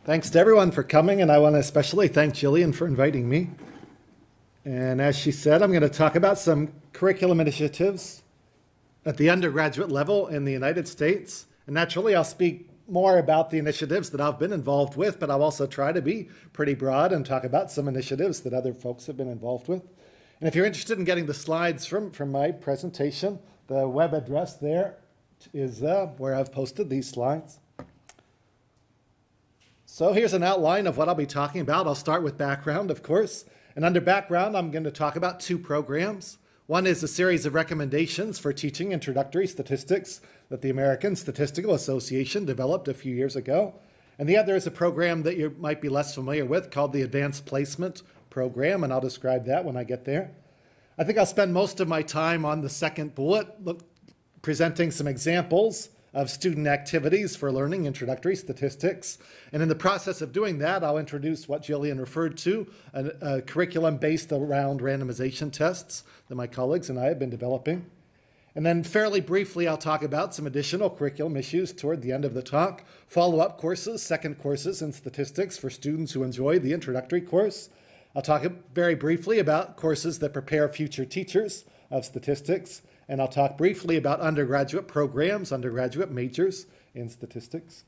Thanks to everyone for coming, and I want to especially thank Jillian for inviting me. And as she said, I'm going to talk about some curriculum initiatives at the undergraduate level in the United States. And naturally, I'll speak more about the initiatives that I've been involved with, but I'll also try to be pretty broad and talk about some initiatives that other folks have been involved with. And if you're interested in getting the slides from my presentation, the web address there is where I've posted these slides. So here's an outline of what I'll be talking about. I'll start with background, of course. And under background, I'm going to talk about two programs. One is a series of recommendations for teaching introductory statistics that the American Statistical Association developed a few years ago. And the other is a program that you might be less familiar with called the Advanced Placement Program, and I'll describe that when I get there. I think I'll spend most of my time on the second bullet, presenting some examples of student activities for learning introductory statistics. And in the process of doing that, I'll introduce what Jillian referred to, a curriculum based around randomization tests that my colleagues and I have been developing. And then fairly briefly, I'll talk about some additional curriculum issues toward the end of the talk, follow-up courses, second courses in statistics for students who enjoy the introductory course. I'll talk very briefly about courses that prepare future teachers of statistics, and I'll talk briefly about undergraduate programs, undergraduate majors in statistics.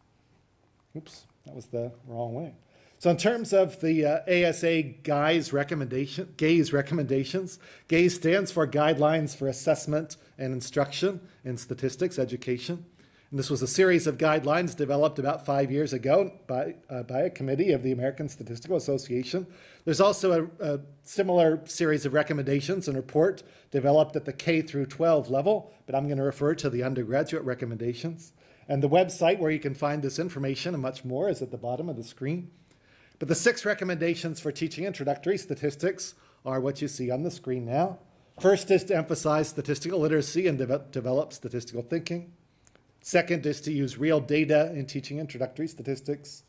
Oops, that was the wrong way. So in terms of the ASA GAIS recommendations, GAIS stands for Guidelines for Assessment and Instruction in Statistics Education. And this was a series of guidelines developed about 5 years ago by a committee of the American Statistical Association. There's also a similar series of recommendations and report developed at the K through 12 level, but I'm going to refer to the undergraduate recommendations. And the website where you can find this information and much more is at the bottom of the screen. But the 6 recommendations for teaching introductory statistics are what you see on the screen now. First is to emphasize statistical literacy and develop statistical thinking. Second is to use real data in teaching introductory statistics.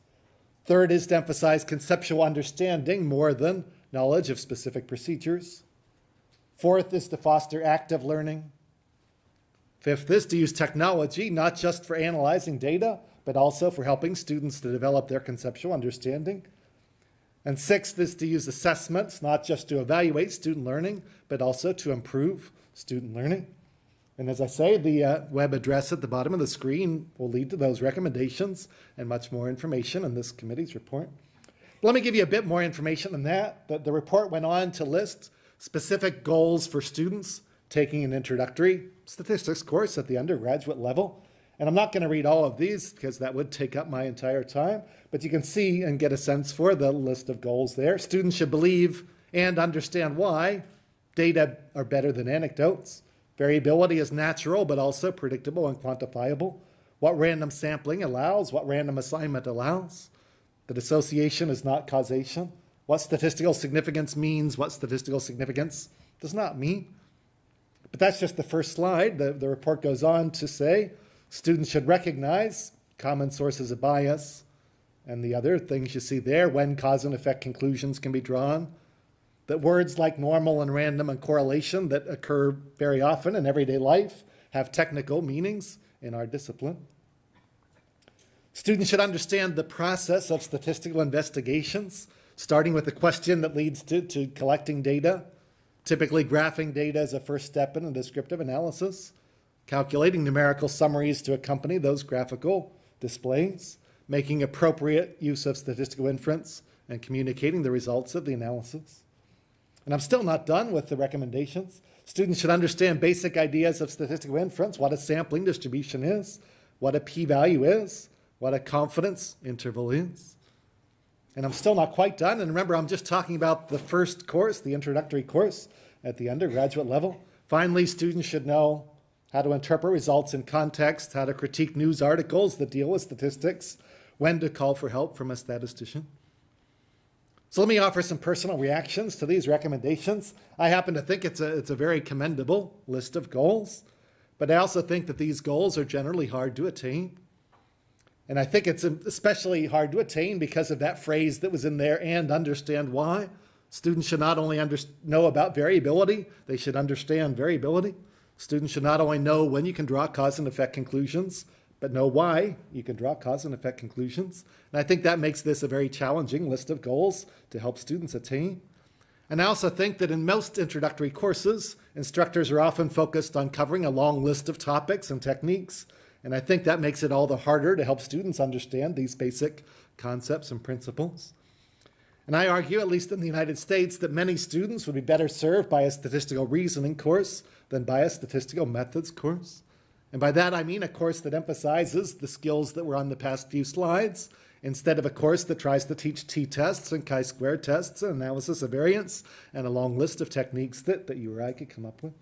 Third is to emphasize conceptual understanding more than knowledge of specific procedures. Fourth is to foster active learning. Fifth is to use technology not just for analyzing data, but also for helping students to develop their conceptual understanding. And sixth is to use assessments not just to evaluate student learning, but also to improve student learning. And as I say, the web address at the bottom of the screen will lead to those recommendations and much more information in this committee's report. But let me give you a bit more information on that. The report went on to list specific goals for students taking an introductory statistics course at the undergraduate level. And I'm not going to read all of these because that would take up my entire time, but you can see and get a sense for the list of goals there. Students should believe and understand why data are better than anecdotes. Variability is natural, but also predictable and quantifiable. What random sampling allows, what random assignment allows. That association is not causation. What statistical significance means, what statistical significance does not mean. But that's just the first slide. The report goes on to say students should recognize common sources of bias and the other things you see there, when cause and effect conclusions can be drawn. That words like normal and random and correlation that occur very often in everyday life have technical meanings in our discipline. Students should understand the process of statistical investigations, starting with a question that leads to collecting data, typically graphing data as a first step in a descriptive analysis, calculating numerical summaries to accompany those graphical displays, making appropriate use of statistical inference, and communicating the results of the analysis. And I'm still not done with the recommendations. Students should understand basic ideas of statistical inference, what a sampling distribution is, what a p-value is, what a confidence interval is. And I'm still not quite done. And remember, I'm just talking about the first course, the introductory course at the undergraduate level. Finally, students should know how to interpret results in context, how to critique news articles that deal with statistics, when to call for help from a statistician. So let me offer some personal reactions to these recommendations. I happen to think it's a very commendable list of goals, but I also think that these goals are generally hard to attain. And I think it's especially hard to attain because of that phrase that was in there, and understand why. Students should not only know about variability, they should understand variability. Students should not only know when you can draw cause and effect conclusions, but know why, you can draw cause and effect conclusions. And I think that makes this a very challenging list of goals to help students attain. And I also think that in most introductory courses, instructors are often focused on covering a long list of topics and techniques. And I think that makes it all the harder to help students understand these basic concepts and principles. And I argue, at least in the United States, that many students would be better served by a statistical reasoning course than by a statistical methods course. And by that I mean a course that emphasizes the skills that were on the past few slides, instead of a course that tries to teach t-tests and chi-square tests and analysis of variance and a long list of techniques that you or I could come up with.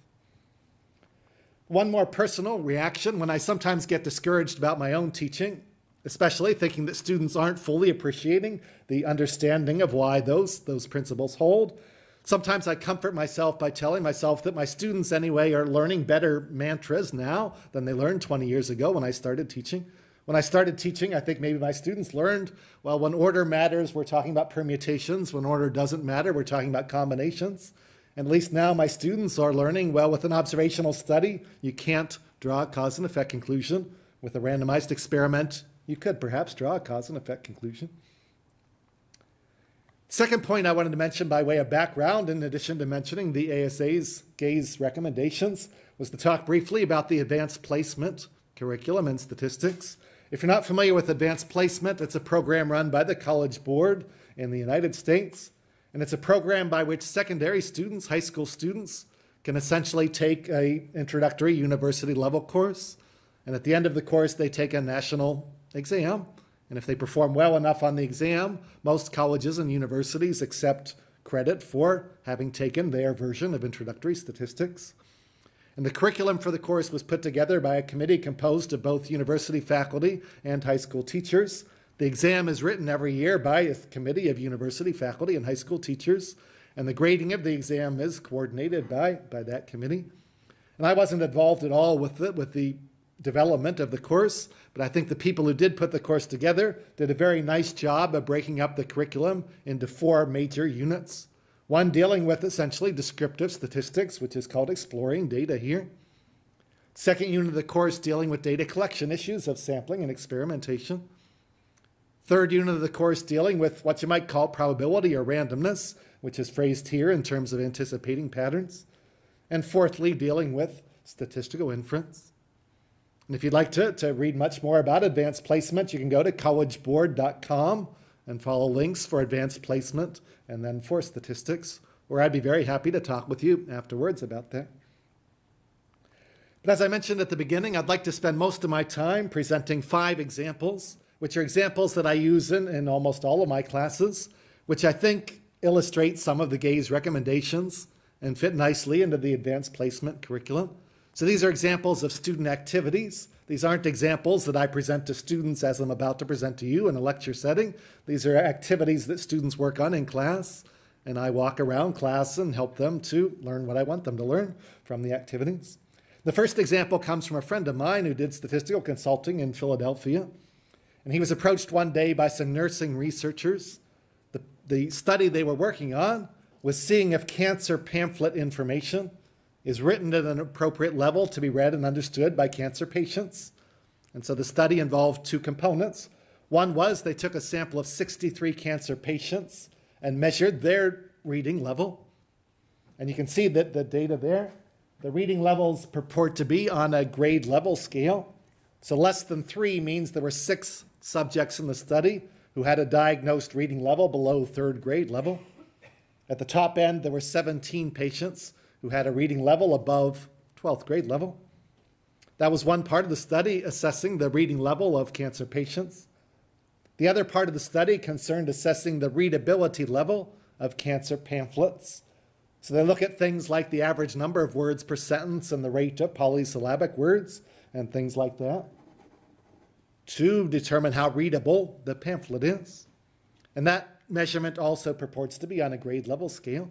One more personal reaction: when I sometimes get discouraged about my own teaching, especially thinking that students aren't fully appreciating the understanding of why those principles hold, sometimes I comfort myself by telling myself that my students anyway are learning better mantras now than they learned 20 years ago when I started teaching. When I started teaching, I think maybe my students learned, well, when order matters, we're talking about permutations. When order doesn't matter, we're talking about combinations. And at least now my students are learning, well, with an observational study, you can't draw a cause and effect conclusion. With a randomized experiment, you could perhaps draw a cause and effect conclusion. Second point I wanted to mention by way of background, in addition to mentioning the ASA's GAZE recommendations, was to talk briefly about the advanced placement curriculum in statistics. If you're not familiar with advanced placement, it's a program run by the College Board in the United States. And it's a program by which secondary students, high school students, can essentially take an introductory university level course. And at the end of the course, they take a national exam. And if they perform well enough on the exam, most colleges and universities accept credit for having taken their version of introductory statistics. And the curriculum for the course was put together by a committee composed of both university faculty and high school teachers. The exam is written every year by a committee of university faculty and high school teachers, and the grading of the exam is coordinated by that committee. And I wasn't involved at all with the development of the course, but I think the people who did put the course together did a very nice job of breaking up the curriculum into 4 major units. One dealing with essentially descriptive statistics, which is called Exploring Data here. Second unit of the course dealing with data collection issues of sampling and experimentation. Third unit of the course dealing with what you might call probability or randomness, which is phrased here in terms of anticipating patterns. And fourthly, dealing with statistical inference. And if you'd like to read much more about advanced placement, you can go to collegeboard.com and follow links for advanced placement and then for statistics, or I'd be very happy to talk with you afterwards about that. But as I mentioned at the beginning, I'd like to spend most of my time presenting 5 examples, which are examples that I use in almost all of my classes, which I think illustrate some of the GAZE recommendations and fit nicely into the advanced placement curriculum. So these are examples of student activities. These aren't examples that I present to students as I'm about to present to you in a lecture setting. These are activities that students work on in class, and I walk around class and help them to learn what I want them to learn from the activities. The first example comes from a friend of mine who did statistical consulting in Philadelphia, and he was approached one day by some nursing researchers. The study they were working on was seeing if cancer pamphlet information is written at an appropriate level to be read and understood by cancer patients. And so the study involved 2 components. One was they took a sample of 63 cancer patients and measured their reading level. And you can see that the data there, the reading levels purport to be on a grade level scale. So less than 3 means there were 6 subjects in the study who had a diagnosed reading level below 3rd grade level. At the top end, there were 17 patients who had a reading level above 12th grade level. That was one part of the study, assessing the reading level of cancer patients. The other part of the study concerned assessing the readability level of cancer pamphlets. So they look at things like the average number of words per sentence and the rate of polysyllabic words and things like that to determine how readable the pamphlet is. And that measurement also purports to be on a grade level scale.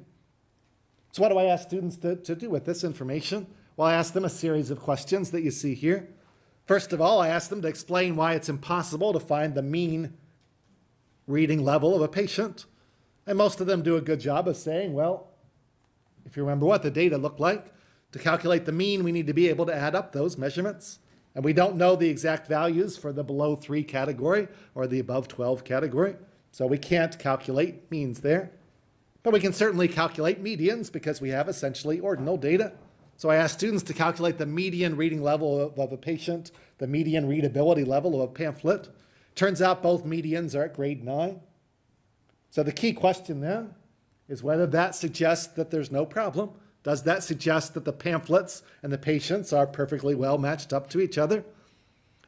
So what do I ask students to do with this information? Well, I ask them a series of questions that you see here. First of all, I ask them to explain why it's impossible to find the mean reading level of a patient. And most of them do a good job of saying, well, if you remember what the data looked like, to calculate the mean, we need to be able to add up those measurements. And we don't know the exact values for the below 3 category or the above 12 category, so we can't calculate means there. But we can certainly calculate medians because we have essentially ordinal data. So I asked students to calculate the median reading level of a patient, the median readability level of a pamphlet. Turns out both medians are at grade 9. So the key question then is whether that suggests that there's no problem. Does that suggest that the pamphlets and the patients are perfectly well matched up to each other?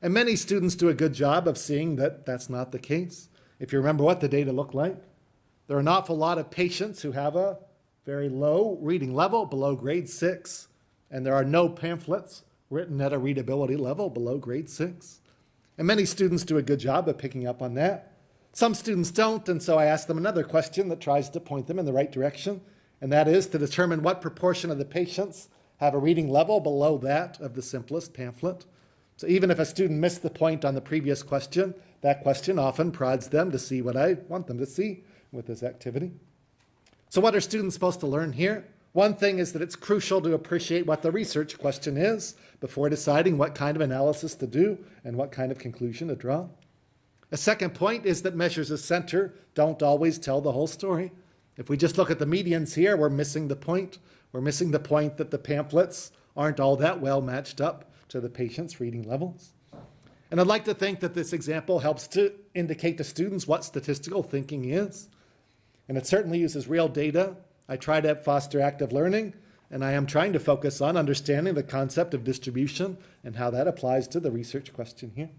And many students do a good job of seeing that that's not the case. If you remember what the data look like, there are an awful lot of patients who have a very low reading level, below grade 6, and there are no pamphlets written at a readability level below grade 6. And many students do a good job of picking up on that. Some students don't, and so I ask them another question that tries to point them in the right direction, and that is to determine what proportion of the patients have a reading level below that of the simplest pamphlet. So even if a student missed the point on the previous question, that question often prods them to see what I want them to see with this activity. So what are students supposed to learn here? One thing is that it's crucial to appreciate what the research question is before deciding what kind of analysis to do and what kind of conclusion to draw. A second point is that measures of center don't always tell the whole story. If we just look at the medians here, we're missing the point. We're missing the point that the pamphlets aren't all that well matched up to the patient's reading levels. And I'd like to think that this example helps to indicate to students what statistical thinking is. And it certainly uses real data. I try to foster active learning, and I am trying to focus on understanding the concept of distribution and how that applies to the research question here.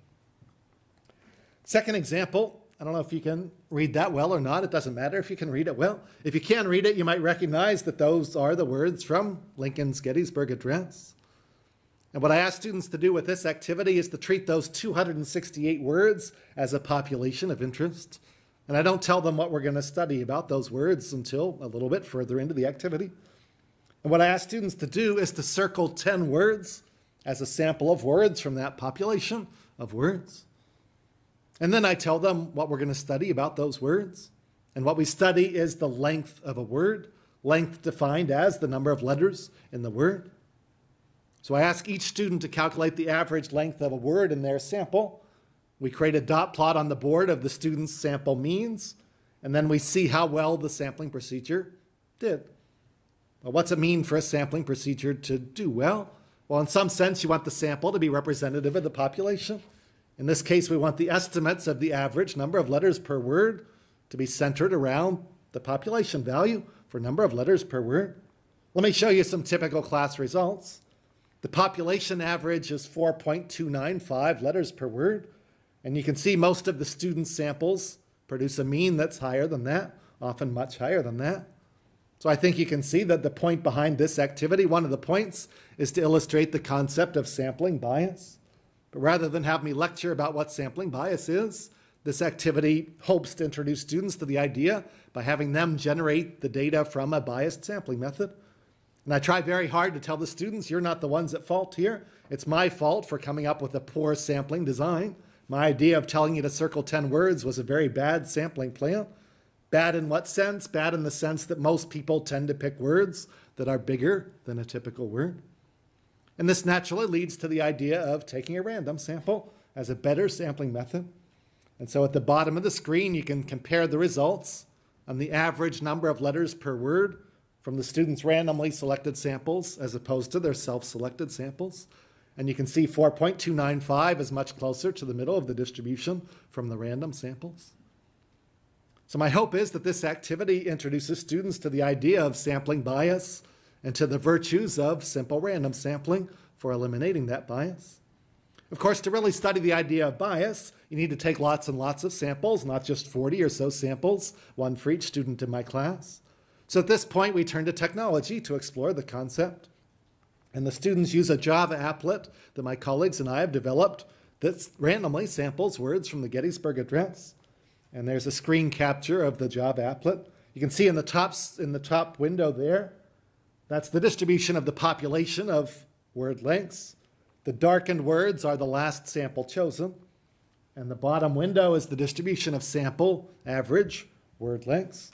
Second example, I don't know if you can read that well or not. It doesn't matter if you can read it well. If you can read it, you might recognize that those are the words from Lincoln's Gettysburg Address. And what I ask students to do with this activity is to treat those 268 words as a population of interest. And I don't tell them what we're going to study about those words until a little bit further into the activity. And what I ask students to do is to circle 10 words as a sample of words from that population of words. And then I tell them what we're going to study about those words. And what we study is the length of a word, length defined as the number of letters in the word. So I ask each student to calculate the average length of a word in their sample. We create a dot plot on the board of the student's sample means, and then we see how well the sampling procedure did. Well, what's it mean for a sampling procedure to do well? Well, in some sense, you want the sample to be representative of the population. In this case, we want the estimates of the average number of letters per word to be centered around the population value for number of letters per word. Let me show you some typical class results. The population average is 4.295 letters per word, and you can see most of the student samples produce a mean that's higher than that, often much higher than that. So I think you can see that the point behind this activity, one of the points, is to illustrate the concept of sampling bias. But rather than have me lecture about what sampling bias is, this activity hopes to introduce students to the idea by having them generate the data from a biased sampling method. And I try very hard to tell the students, you're not the ones at fault here. It's my fault for coming up with a poor sampling design. My idea of telling you to circle 10 words was a very bad sampling plan. Bad in what sense? Bad in the sense that most people tend to pick words that are bigger than a typical word. And this naturally leads to the idea of taking a random sample as a better sampling method. And so at the bottom of the screen, you can compare the results on the average number of letters per word from the students' randomly selected samples as opposed to their self-selected samples. And you can see 4.295 is much closer to the middle of the distribution from the random samples. So my hope is that this activity introduces students to the idea of sampling bias and to the virtues of simple random sampling for eliminating that bias. Of course, to really study the idea of bias, you need to take lots and lots of samples, not just 40 or so samples, one for each student in my class. So at this point, we turn to technology to explore the concept. And the students use a Java applet that my colleagues and I have developed that randomly samples words from the Gettysburg Address. And there's a screen capture of the Java applet. You can see in the top window there, that's the distribution of the population of word lengths. The darkened words are the last sample chosen. And the bottom window is the distribution of sample average word lengths,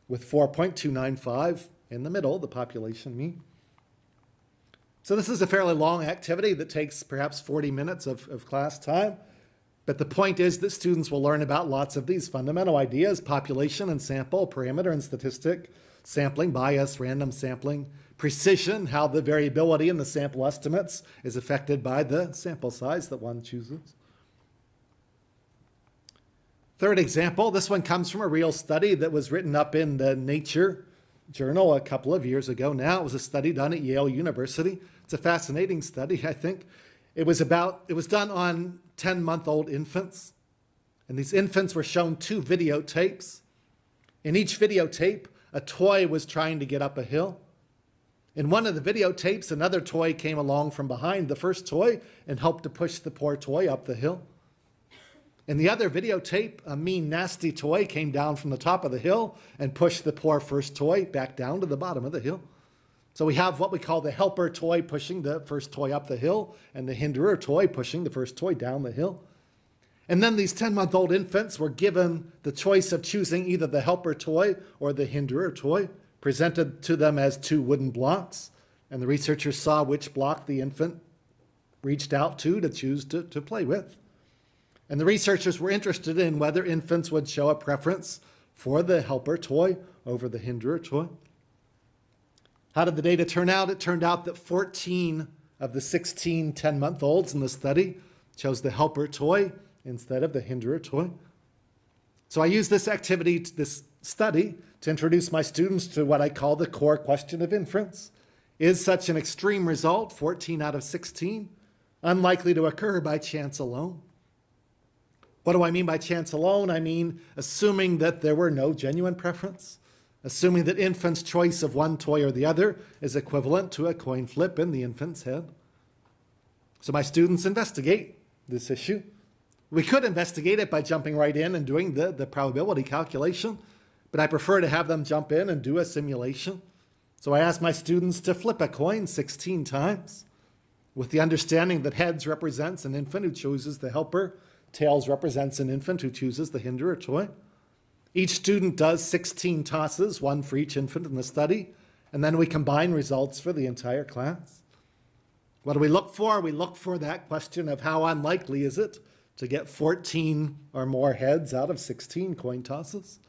with 4.295 in the middle, the population mean. So this is a fairly long activity that takes perhaps 40 minutes of class time. But the point is that students will learn about lots of these fundamental ideas: population and sample, parameter and statistic, sampling, bias, random sampling, precision, how the variability in the sample estimates is affected by the sample size that one chooses. Third example, this one comes from a real study that was written up in the Nature journal a couple of years ago now. It was a study done at Yale University. It's a fascinating study, I think. It was done on 10-month-old infants. And these infants were shown 2 videotapes. In each videotape, a toy was trying to get up a hill. In one of the videotapes, another toy came along from behind the first toy and helped to push the poor toy up the hill. In the other videotape, a mean, nasty toy came down from the top of the hill and pushed the poor first toy back down to the bottom of the hill. So we have what we call the helper toy pushing the first toy up the hill and the hinderer toy pushing the first toy down the hill. And then these 10-month-old infants were given the choice of choosing either the helper toy or the hinderer toy, presented to them as 2 wooden blocks. And the researchers saw which block the infant reached out to choose to play with. And the researchers were interested in whether infants would show a preference for the helper toy over the hinderer toy. How did the data turn out? It turned out that 14 of the 16 10-month-olds in the study chose the helper toy instead of the hinderer toy. So I use this activity, this study, to introduce my students to what I call the core question of inference. Is such an extreme result, 14 out of 16, unlikely to occur by chance alone? What do I mean by chance alone? I mean assuming that there were no genuine preference, assuming that infants' choice of one toy or the other is equivalent to a coin flip in the infant's head. So my students investigate this issue. We could investigate it by jumping right in and doing the probability calculation, but I prefer to have them jump in and do a simulation. So I ask my students to flip a coin 16 times, with the understanding that heads represents an infant who chooses the helper, tails represents an infant who chooses the hinderer toy. Each student does 16 tosses, 1 for each infant in the study, and then we combine results for the entire class. What do we look for? We look for that question of how unlikely is it to get 14 or more heads out of 16 coin tosses.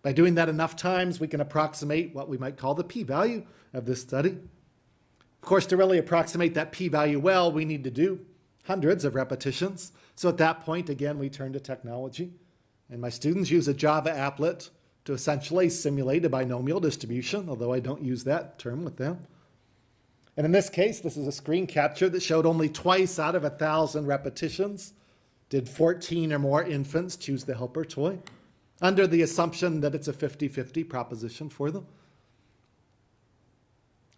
By doing that enough times, we can approximate what we might call the p-value of this study. Of course, to really approximate that p-value well, we need to do hundreds of repetitions. So at that point, again, we turn to technology. And my students use a Java applet to essentially simulate a binomial distribution, although I don't use that term with them. And in this case, this is a screen capture that showed only twice out of 1,000 repetitions did 14 or more infants choose the helper toy, under the assumption that it's a 50-50 proposition for them.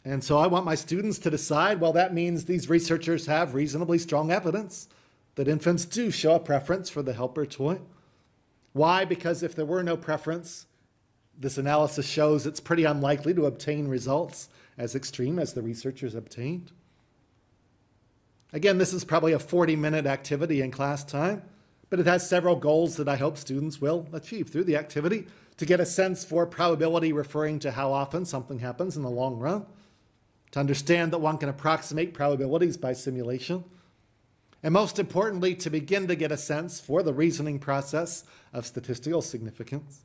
And so I want my students to decide, well, that means these researchers have reasonably strong evidence that infants do show a preference for the helper toy. Why? Because if there were no preference, this analysis shows it's pretty unlikely to obtain results as extreme as the researchers obtained. Again, this is probably a 40-minute activity in class time, but it has several goals that I hope students will achieve through the activity: to get a sense for probability referring to how often something happens in the long run, to understand that one can approximate probabilities by simulation, and most importantly, to begin to get a sense for the reasoning process of statistical significance.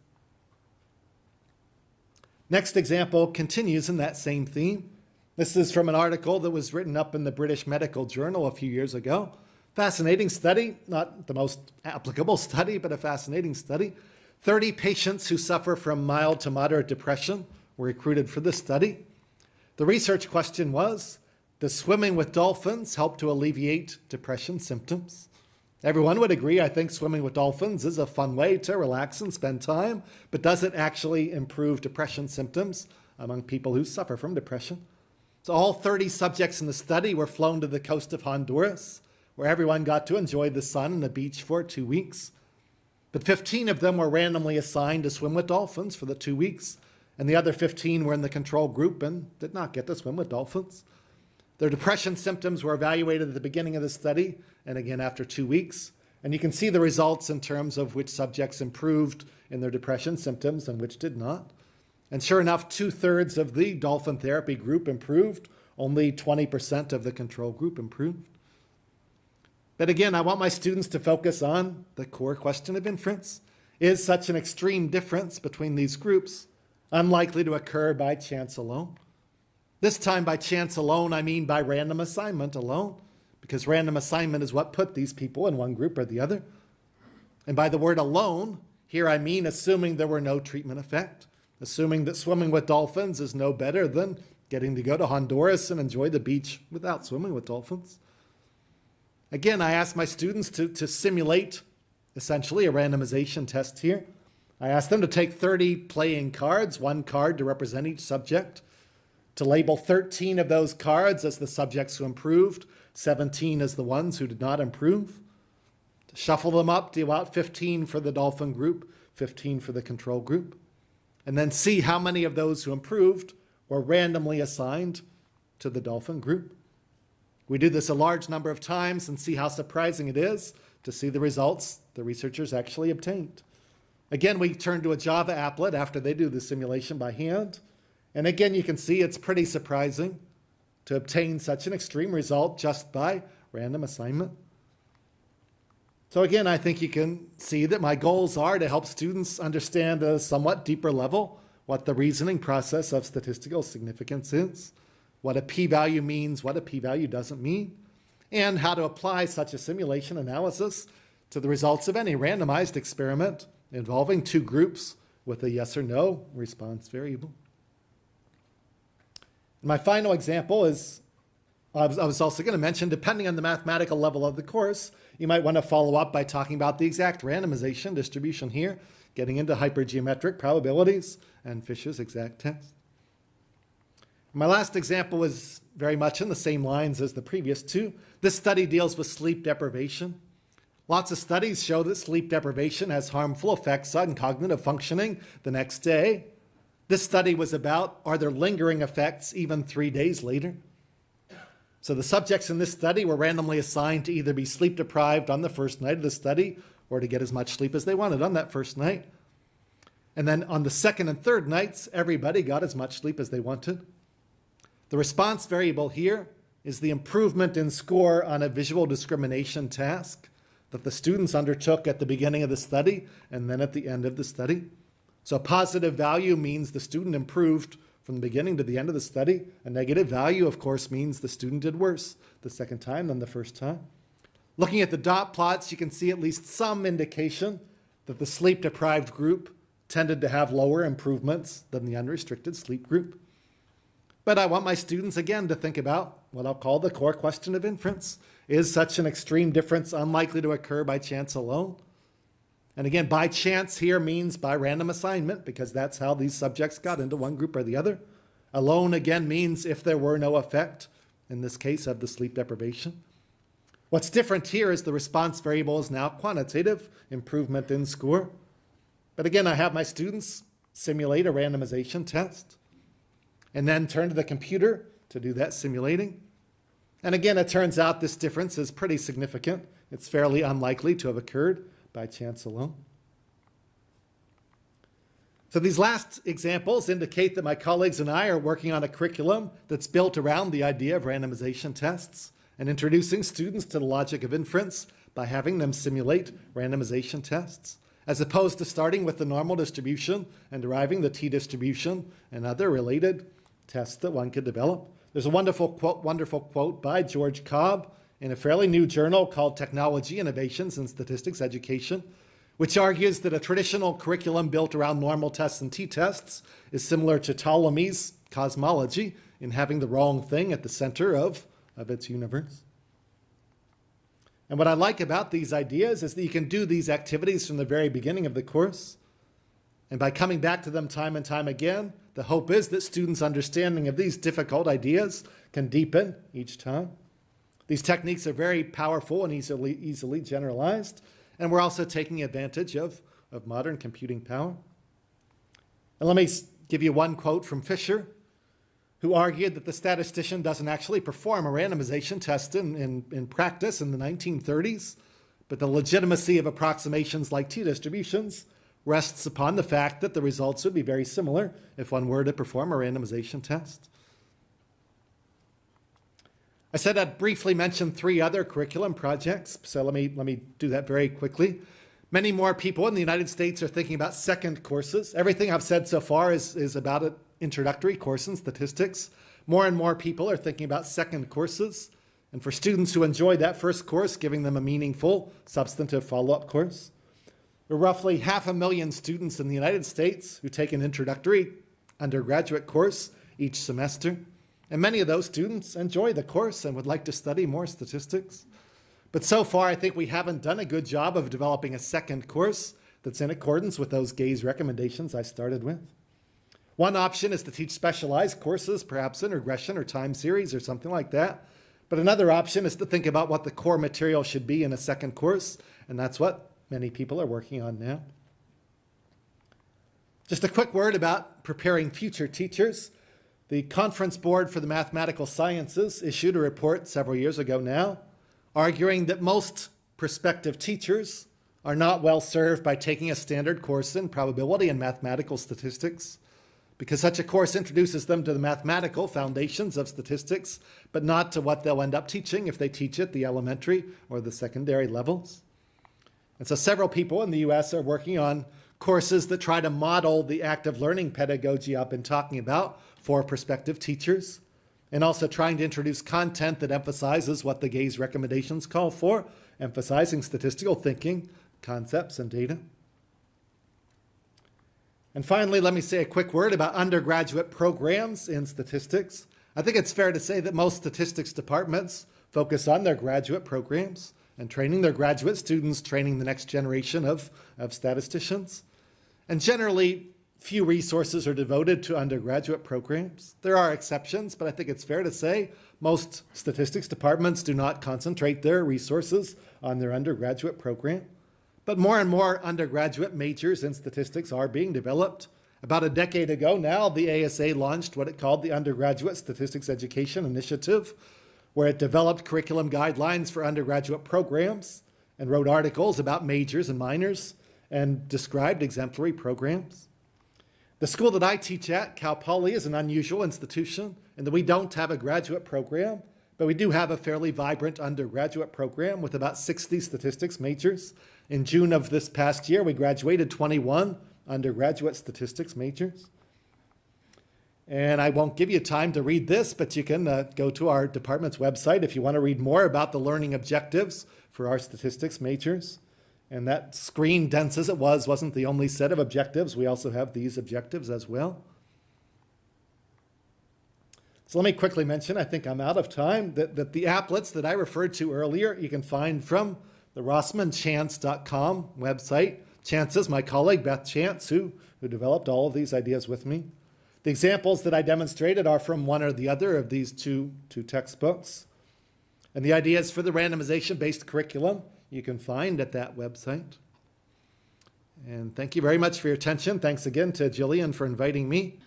Next example continues in that same theme. This is from an article that was written up in the British Medical Journal a few years ago. Fascinating study, not the most applicable study, but a fascinating study. 30 patients who suffer from mild to moderate depression were recruited for this study. The research question was, does swimming with dolphins help to alleviate depression symptoms? Everyone would agree, I think swimming with dolphins is a fun way to relax and spend time, but does it actually improve depression symptoms among people who suffer from depression? So all 30 subjects in the study were flown to the coast of Honduras, where everyone got to enjoy the sun and the beach for 2 weeks. But 15 of them were randomly assigned to swim with dolphins for the 2 weeks, and the other 15 were in the control group and did not get to swim with dolphins. Their depression symptoms were evaluated at the beginning of the study and again after 2 weeks. And you can see the results in terms of which subjects improved in their depression symptoms and which did not. And sure enough, 2/3 of the dolphin therapy group improved. Only 20% of the control group improved. But again, I want my students to focus on the core question of inference. Is such an extreme difference between these groups unlikely to occur by chance alone? This time by chance alone, I mean by random assignment alone, because random assignment is what put these people in one group or the other. And by the word alone, here I mean assuming there were no treatment effect, assuming that swimming with dolphins is no better than getting to go to Honduras and enjoy the beach without swimming with dolphins. Again, I ask my students to simulate essentially a randomization test here. I ask them to take 30 playing cards, one card to represent each subject, to label 13 of those cards as the subjects who improved, 17 as the ones who did not improve, to shuffle them up, deal out 15 for the dolphin group, 15 for the control group, and then see how many of those who improved were randomly assigned to the dolphin group. We do this a large number of times and see how surprising it is to see the results the researchers actually obtained. Again, we turn to a Java applet after they do the simulation by hand. And again, you can see it's pretty surprising to obtain such an extreme result just by random assignment. So again, I think you can see that my goals are to help students understand at a somewhat deeper level what the reasoning process of statistical significance is, what a p-value means, what a p-value doesn't mean, and how to apply such a simulation analysis to the results of any randomized experiment involving two groups with a yes or no response variable. My final example is, I was also going to mention, depending on the mathematical level of the course, you might want to follow up by talking about the exact randomization distribution here, getting into hypergeometric probabilities and Fisher's exact test. My last example is very much in the same lines as the previous two. This study deals with sleep deprivation. Lots of studies show that sleep deprivation has harmful effects on cognitive functioning the next day. This study was about, are there lingering effects even 3 days later? So the subjects in this study were randomly assigned to either be sleep deprived on the first night of the study or to get as much sleep as they wanted on that first night. And then on the second and third nights, everybody got as much sleep as they wanted. The response variable here is the improvement in score on a visual discrimination task that the students undertook at the beginning of the study and then at the end of the study. So a positive value means the student improved from the beginning to the end of the study. A negative value, of course, means the student did worse the second time than the first time. Looking at the dot plots, you can see at least some indication that the sleep-deprived group tended to have lower improvements than the unrestricted sleep group. But I want my students, again, to think about what I'll call the core question of inference. Is such an extreme difference unlikely to occur by chance alone? And again, by chance here means by random assignment, because that's how these subjects got into one group or the other. Alone, again, means if there were no effect, in this case, of the sleep deprivation. What's different here is the response variable is now quantitative, improvement in score. But again, I have my students simulate a randomization test and then turn to the computer to do that simulating. And again, it turns out this difference is pretty significant. It's fairly unlikely to have occurred by chance alone. So these last examples indicate that my colleagues and I are working on a curriculum that's built around the idea of randomization tests and introducing students to the logic of inference by having them simulate randomization tests, as opposed to starting with the normal distribution and deriving the t-distribution and other related tests that one could develop. There's a wonderful quote by George Cobb in a fairly new journal called Technology, Innovations in Statistics Education, which argues that a traditional curriculum built around normal tests and t-tests is similar to Ptolemy's cosmology in having the wrong thing at the center of its universe. And what I like about these ideas is that you can do these activities from the very beginning of the course. And by coming back to them time and time again, the hope is that students' understanding of these difficult ideas can deepen each time. These techniques are very powerful and easily generalized, and we're also taking advantage of modern computing power. And let me give you one quote from Fisher, who argued that the statistician doesn't actually perform a randomization test in practice in the 1930s, but the legitimacy of approximations like t-distributions rests upon the fact that the results would be very similar if one were to perform a randomization test. I said I'd briefly mention 3 other curriculum projects, so let me do that very quickly. Many more people in the United States are thinking about second courses. Everything I've said so far is about an introductory course in statistics. More and more people are thinking about second courses. And for students who enjoy that first course, giving them a meaningful, substantive follow-up course. There are roughly 500,000 students in the United States who take an introductory undergraduate course each semester. And many of those students enjoy the course and would like to study more statistics. But so far, I think we haven't done a good job of developing a second course that's in accordance with those GAZE recommendations I started with. One option is to teach specialized courses, perhaps in regression or time series or something like that. But another option is to think about what the core material should be in a second course, and that's what many people are working on now. Just a quick word about preparing future teachers. The Conference Board for the Mathematical Sciences issued a report several years ago now, arguing that most prospective teachers are not well served by taking a standard course in probability and mathematical statistics, because such a course introduces them to the mathematical foundations of statistics, but not to what they'll end up teaching if they teach at the elementary or the secondary levels. And so several people in the US are working on courses that try to model the active learning pedagogy I've been talking about for prospective teachers, and also trying to introduce content that emphasizes what the GAZE recommendations call for, emphasizing statistical thinking, concepts, and data. And finally, let me say a quick word about undergraduate programs in statistics. I think it's fair to say that most statistics departments focus on their graduate programs and training their graduate students, training the next generation of statisticians. And generally, few resources are devoted to undergraduate programs. There are exceptions, but I think it's fair to say most statistics departments do not concentrate their resources on their undergraduate program. But more and more undergraduate majors in statistics are being developed. About a decade ago now, the ASA launched what it called the Undergraduate Statistics Education Initiative, where it developed curriculum guidelines for undergraduate programs and wrote articles about majors and minors and described exemplary programs. The school that I teach at, Cal Poly, is an unusual institution in that we don't have a graduate program, but we do have a fairly vibrant undergraduate program with about 60 statistics majors. In June of this past year, we graduated 21 undergraduate statistics majors. And I won't give you time to read this, but you can go to our department's website if you want to read more about the learning objectives for our statistics majors. And that screen, dense as it was, wasn't the only set of objectives. We also have these objectives as well. So let me quickly mention, I think I'm out of time, that the applets that I referred to earlier, you can find from the RossmanChance.com website. Chance is my colleague, Beth Chance, who developed all of these ideas with me. The examples that I demonstrated are from one or the other of these two textbooks. And the ideas for the randomization-based curriculum you can find at that website. And thank you very much for your attention. Thanks again to Gillian for inviting me.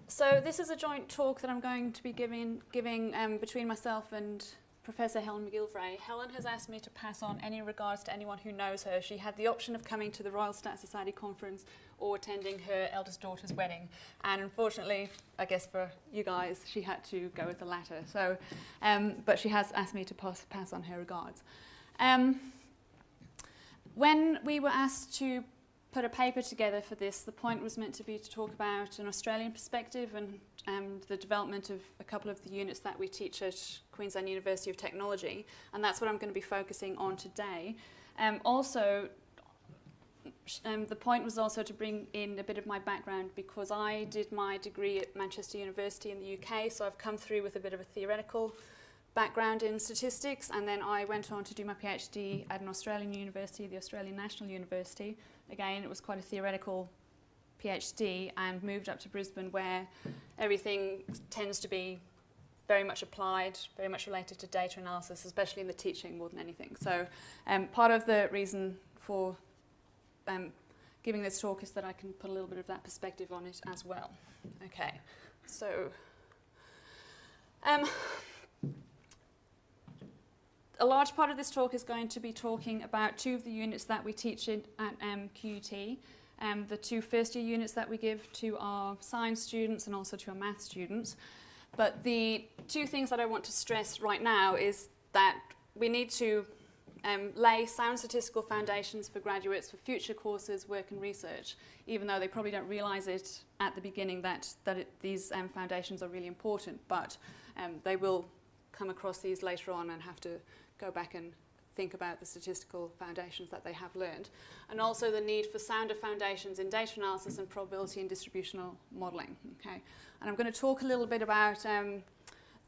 So this is a joint talk that I'm going to be giving between myself and Professor Helen MacGillivray. Helen has asked me to pass on any regards to anyone who knows her. She had the option of coming to the Royal Stat Society conference or attending her eldest daughter's wedding. And unfortunately, I guess for you guys, she had to go with the latter. So, but she has asked me to pass on her regards. When we were asked to put a paper together for this, the point was meant to be to talk about an Australian perspective and the development of a couple of the units that we teach at Queensland University of Technology, and that's what I'm going to be focusing on today. The point was also to bring in a bit of my background, because I did my degree at Manchester University in the UK, so I've come through with a bit of a theoretical background in statistics, and then I went on to do my PhD at an Australian university, the Australian National University. Again, it was quite a theoretical PhD, and moved up to Brisbane, where everything tends to be very much applied, very much related to data analysis, especially in the teaching more than anything. So part of the reason for giving this talk is that I can put a little bit of that perspective on it as well. Okay, so a large part of this talk is going to be talking about two of the units that we teach at QUT. The two first-year units that we give to our science students and also to our maths students. But the two things that I want to stress right now is that we need to lay sound statistical foundations for graduates for future courses, work and research, even though they probably don't realise it at the beginning that these foundations are really important, but they will come across these later on and have to go back and think about the statistical foundations that they have learned. And also the need for sounder foundations in data analysis and probability and distributional modelling. Okay? And I'm going to talk a little bit about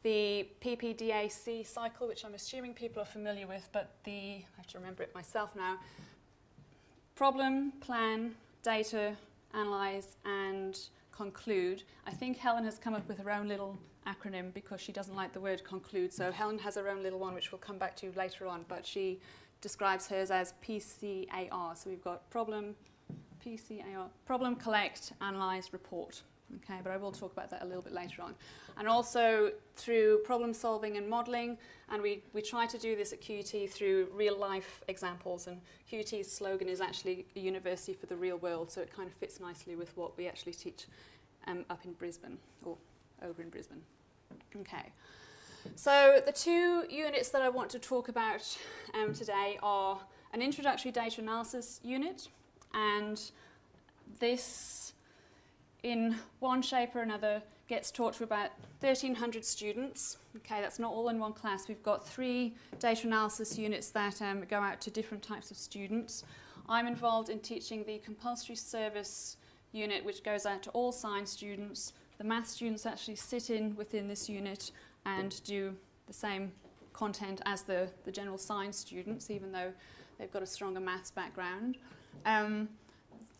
the PPDAC cycle, which I'm assuming people are familiar with, but I have to remember it myself now. Problem, plan, data, analyse, and conclude. I think Helen has come up with her own little acronym because she doesn't like the word conclude. So Helen has her own little one, which we'll come back to later on, but she describes hers as PCAR. So we've got problem, PCAR, problem, collect, analyse, report. Okay, but I will talk about that a little bit later on. And also through problem solving and modelling, and we try to do this at QUT through real life examples, and QUT's slogan is actually a university for the real world, so it kind of fits nicely with what we actually teach up in Brisbane, or over in Brisbane. Okay, so the two units that I want to talk about today are an introductory data analysis unit, and this in one shape or another gets taught to about 1,300 students. Okay, that's not all in one class. We've got 3 data analysis units that go out to different types of students. I'm involved in teaching the compulsory service unit, which goes out to all science students. The maths students actually sit in within this unit and do the same content as the general science students, even though they've got a stronger maths background.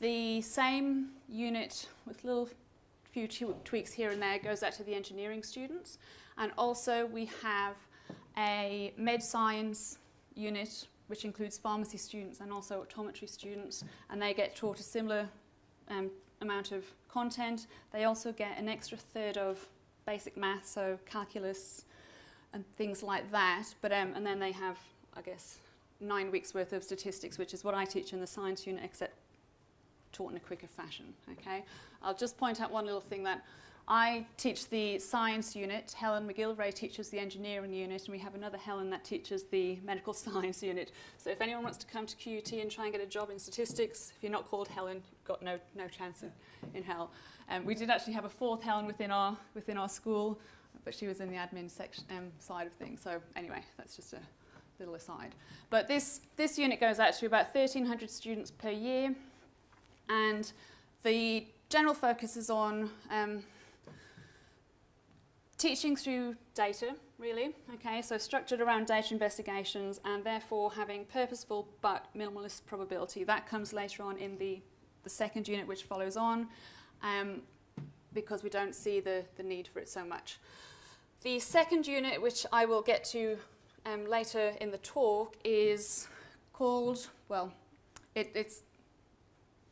The same unit with little few tweaks here and there goes out to the engineering students, and also we have a med science unit which includes pharmacy students and also optometry students, and they get taught a similar amount of content. They also get an extra third of basic maths, so calculus and things like that, but and then they have, I guess, 9 weeks worth of statistics, which is what I teach in the science unit, except taught in a quicker fashion. Okay, I'll just point out one little thing, that I teach the science unit, Helen MacGillivray teaches the engineering unit, and we have another Helen that teaches the medical science unit. So if anyone wants to come to QUT and try and get a job in statistics, if you're not called Helen, you've got no chance in hell. We did actually have a 4th Helen within our school, but she was in the admin section side of things. So anyway, that's just a little aside. But this unit goes out to about 1,300 students per year. And the general focus is on teaching through data, really. Okay, so structured around data investigations and therefore having purposeful but minimalist probability. That comes later on in the second unit, which follows on, because we don't see the need for it so much. The second unit, which I will get to later in the talk, is called, well, its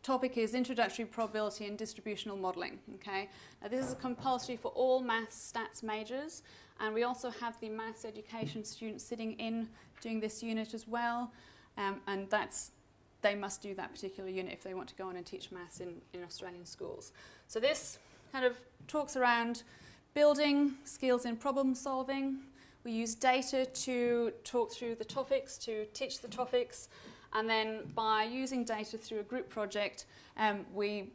topic is Introductory Probability and Distributional Modelling. Okay, now this is compulsory for all maths stats majors, and we also have the maths education students sitting in doing this unit as well, and they must do that particular unit if they want to go on and teach maths in Australian schools. So this kind of talks around building skills in problem solving. We use data to talk through the topics, to teach the topics, and then by using data through a group project, we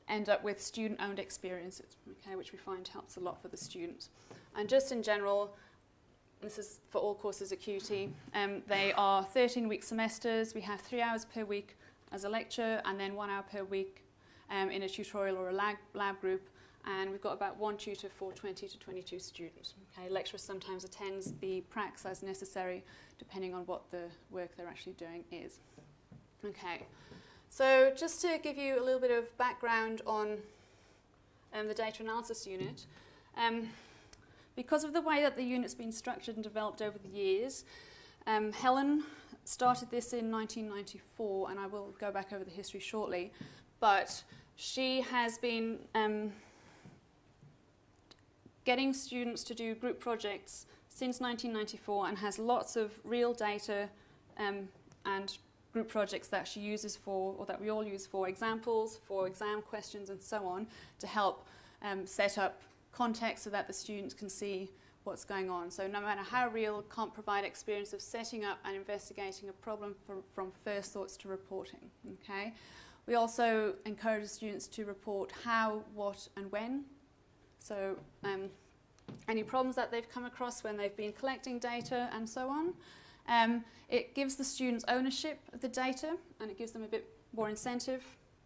end up with student-owned experiences, okay, which we find helps a lot for the students. And just in general, this is for all courses at QUT, they are 13-week semesters. We have 3 hours per week as a lecture, and then 1 hour per week in a tutorial or a lab group. And we've got about 1 tutor for 20 to 22 students. Okay, lecturer sometimes attends the pracs as necessary, depending on what the work they're actually doing is. Okay, so just to give you a little bit of background on the data analysis unit, because of the way that the unit's been structured and developed over the years, Helen started this in 1994, and I will go back over the history shortly, but she has been getting students to do group projects since 1994 and has lots of real data and group projects that she uses for, or that we all use for examples, for exam questions and so on, to help set up context so that the students can see what's going on. So no matter how real, can't provide experience of setting up and investigating a problem from first thoughts to reporting. Okay? We also encourage students to report how, what, and when. So any problems that they've come across when they've been collecting data and so on. It gives the students ownership of the data, and it gives them a bit more incentive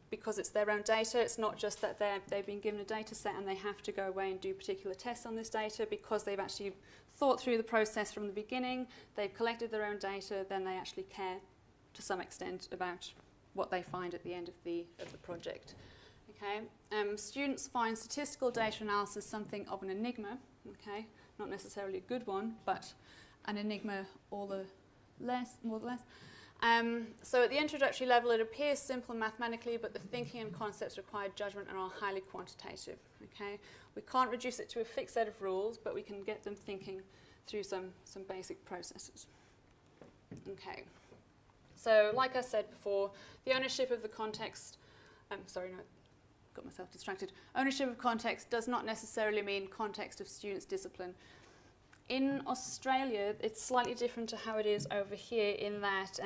because it's their own data. It's not just that they've been given a data set and they have to go away and do particular tests on this data. Because they've actually thought through the process from the beginning, they've collected their own data, then they actually care to some extent about what they find at the end of the project. Okay? Students find statistical data analysis something of an enigma. Okay? Not necessarily a good one, but an enigma more the less. So at the introductory level, it appears simple mathematically, but the thinking and concepts require judgment and are highly quantitative. Okay? We can't reduce it to a fixed set of rules, but we can get them thinking through some basic processes. Okay. So like I said before, the ownership of the context, got myself distracted. Ownership of context does not necessarily mean context of students' discipline. In Australia, it's slightly different to how it is over here in that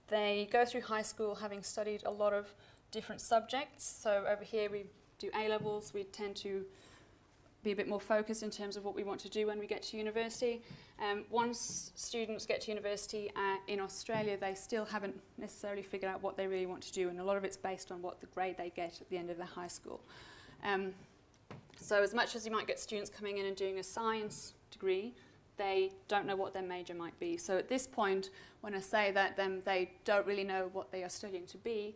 they go through high school having studied a lot of different subjects. So over here we do A-levels, we tend to be a bit more focused in terms of what we want to do when we get to university. Once students get to university in Australia, they still haven't necessarily figured out what they really want to do, and a lot of it's based on what the grade they get at the end of their high school. So as much as you might get students coming in and doing a science degree, they don't know what their major might be. So at this point, when I say that they don't really know what they are studying to be,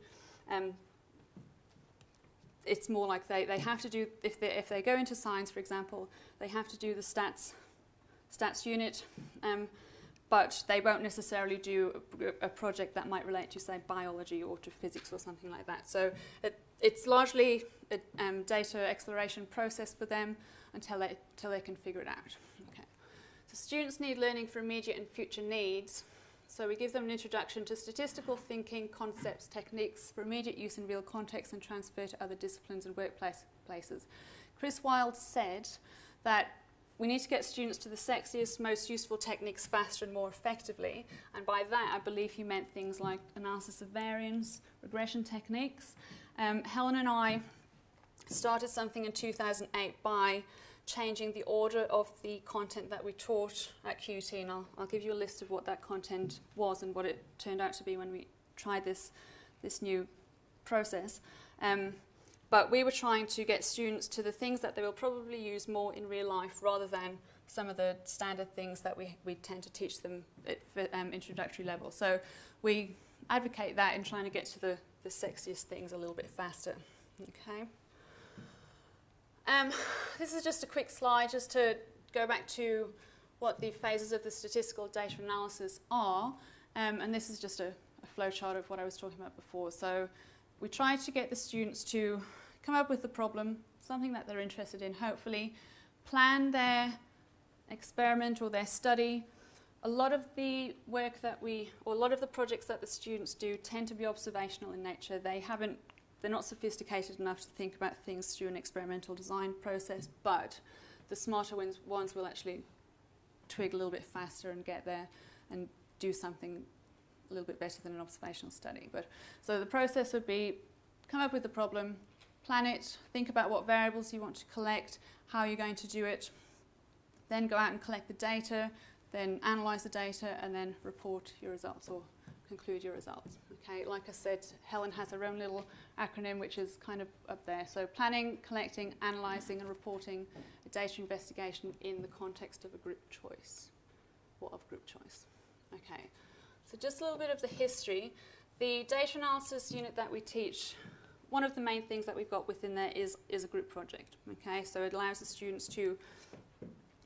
it's more like they have to do, if they go into science, for example, they have to do the stats unit, but they won't necessarily do a project that might relate to, say, biology or to physics or something like that. So it's largely a data exploration process for them until they can figure it out. Okay. So students need learning for immediate and future needs. So we give them an introduction to statistical thinking, concepts, techniques for immediate use in real context and transfer to other disciplines and workplaces. Chris Wilde said that we need to get students to the sexiest, most useful techniques faster and more effectively. And by that, I believe he meant things like analysis of variance, regression techniques. Helen and I started something in 2008 by changing the order of the content that we taught at QT, and I'll give you a list of what that content was and what it turned out to be when we tried this new process. But we were trying to get students to the things that they will probably use more in real life rather than some of the standard things that we tend to teach them at introductory level. So we advocate that in trying to get to the sexiest things a little bit faster. Okay. This is just a quick slide just to go back to what the phases of the statistical data analysis are, and this is just a flowchart of what I was talking about before. So we try to get the students to come up with a problem, something that they're interested in, hopefully, plan their experiment or their study. A lot of the work or a lot of the projects that the students do tend to be observational in nature. They're not sophisticated enough to think about things through an experimental design process, but the smarter ones will actually twig a little bit faster and get there and do something a little bit better than an observational study. So the process would be come up with the problem, plan it, think about what variables you want to collect, how you're going to do it, then go out and collect the data, then analyse the data, and then report your results or conclude your results. Okay, like I said, Helen has her own little acronym which is kind of up there. So planning, collecting, analysing and reporting a data investigation in the context of a group choice or of group choice. Okay, so just a little bit of the history. The data analysis unit that we teach, one of the main things that we've got within there is a group project. Okay, so it allows the students to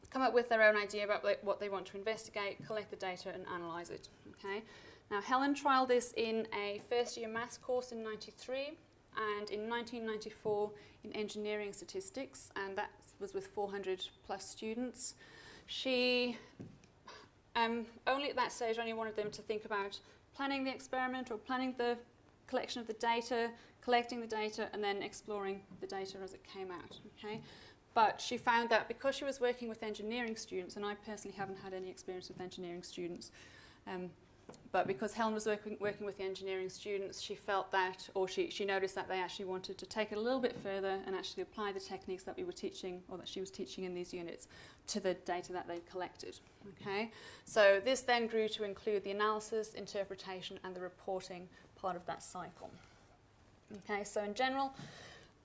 come up with their own idea about what they want to investigate, collect the data and analyse it. Okay. Now, Helen trialled this in a first-year maths course in '93 and in 1994 in engineering statistics, and that was with 400 plus students. She only at that stage only wanted them to think about planning the experiment or planning the collection of the data, collecting the data, and then exploring the data as it came out. Okay? But she found that because she was working with engineering students, and I personally haven't had any experience with engineering students, but because Helen was working with the engineering students, she felt that, or she noticed that they actually wanted to take it a little bit further and actually apply the techniques that we were teaching, or that she was teaching in these units, to the data that they collected. Okay, so this then grew to include the analysis, interpretation, and the reporting part of that cycle. Okay, so in general,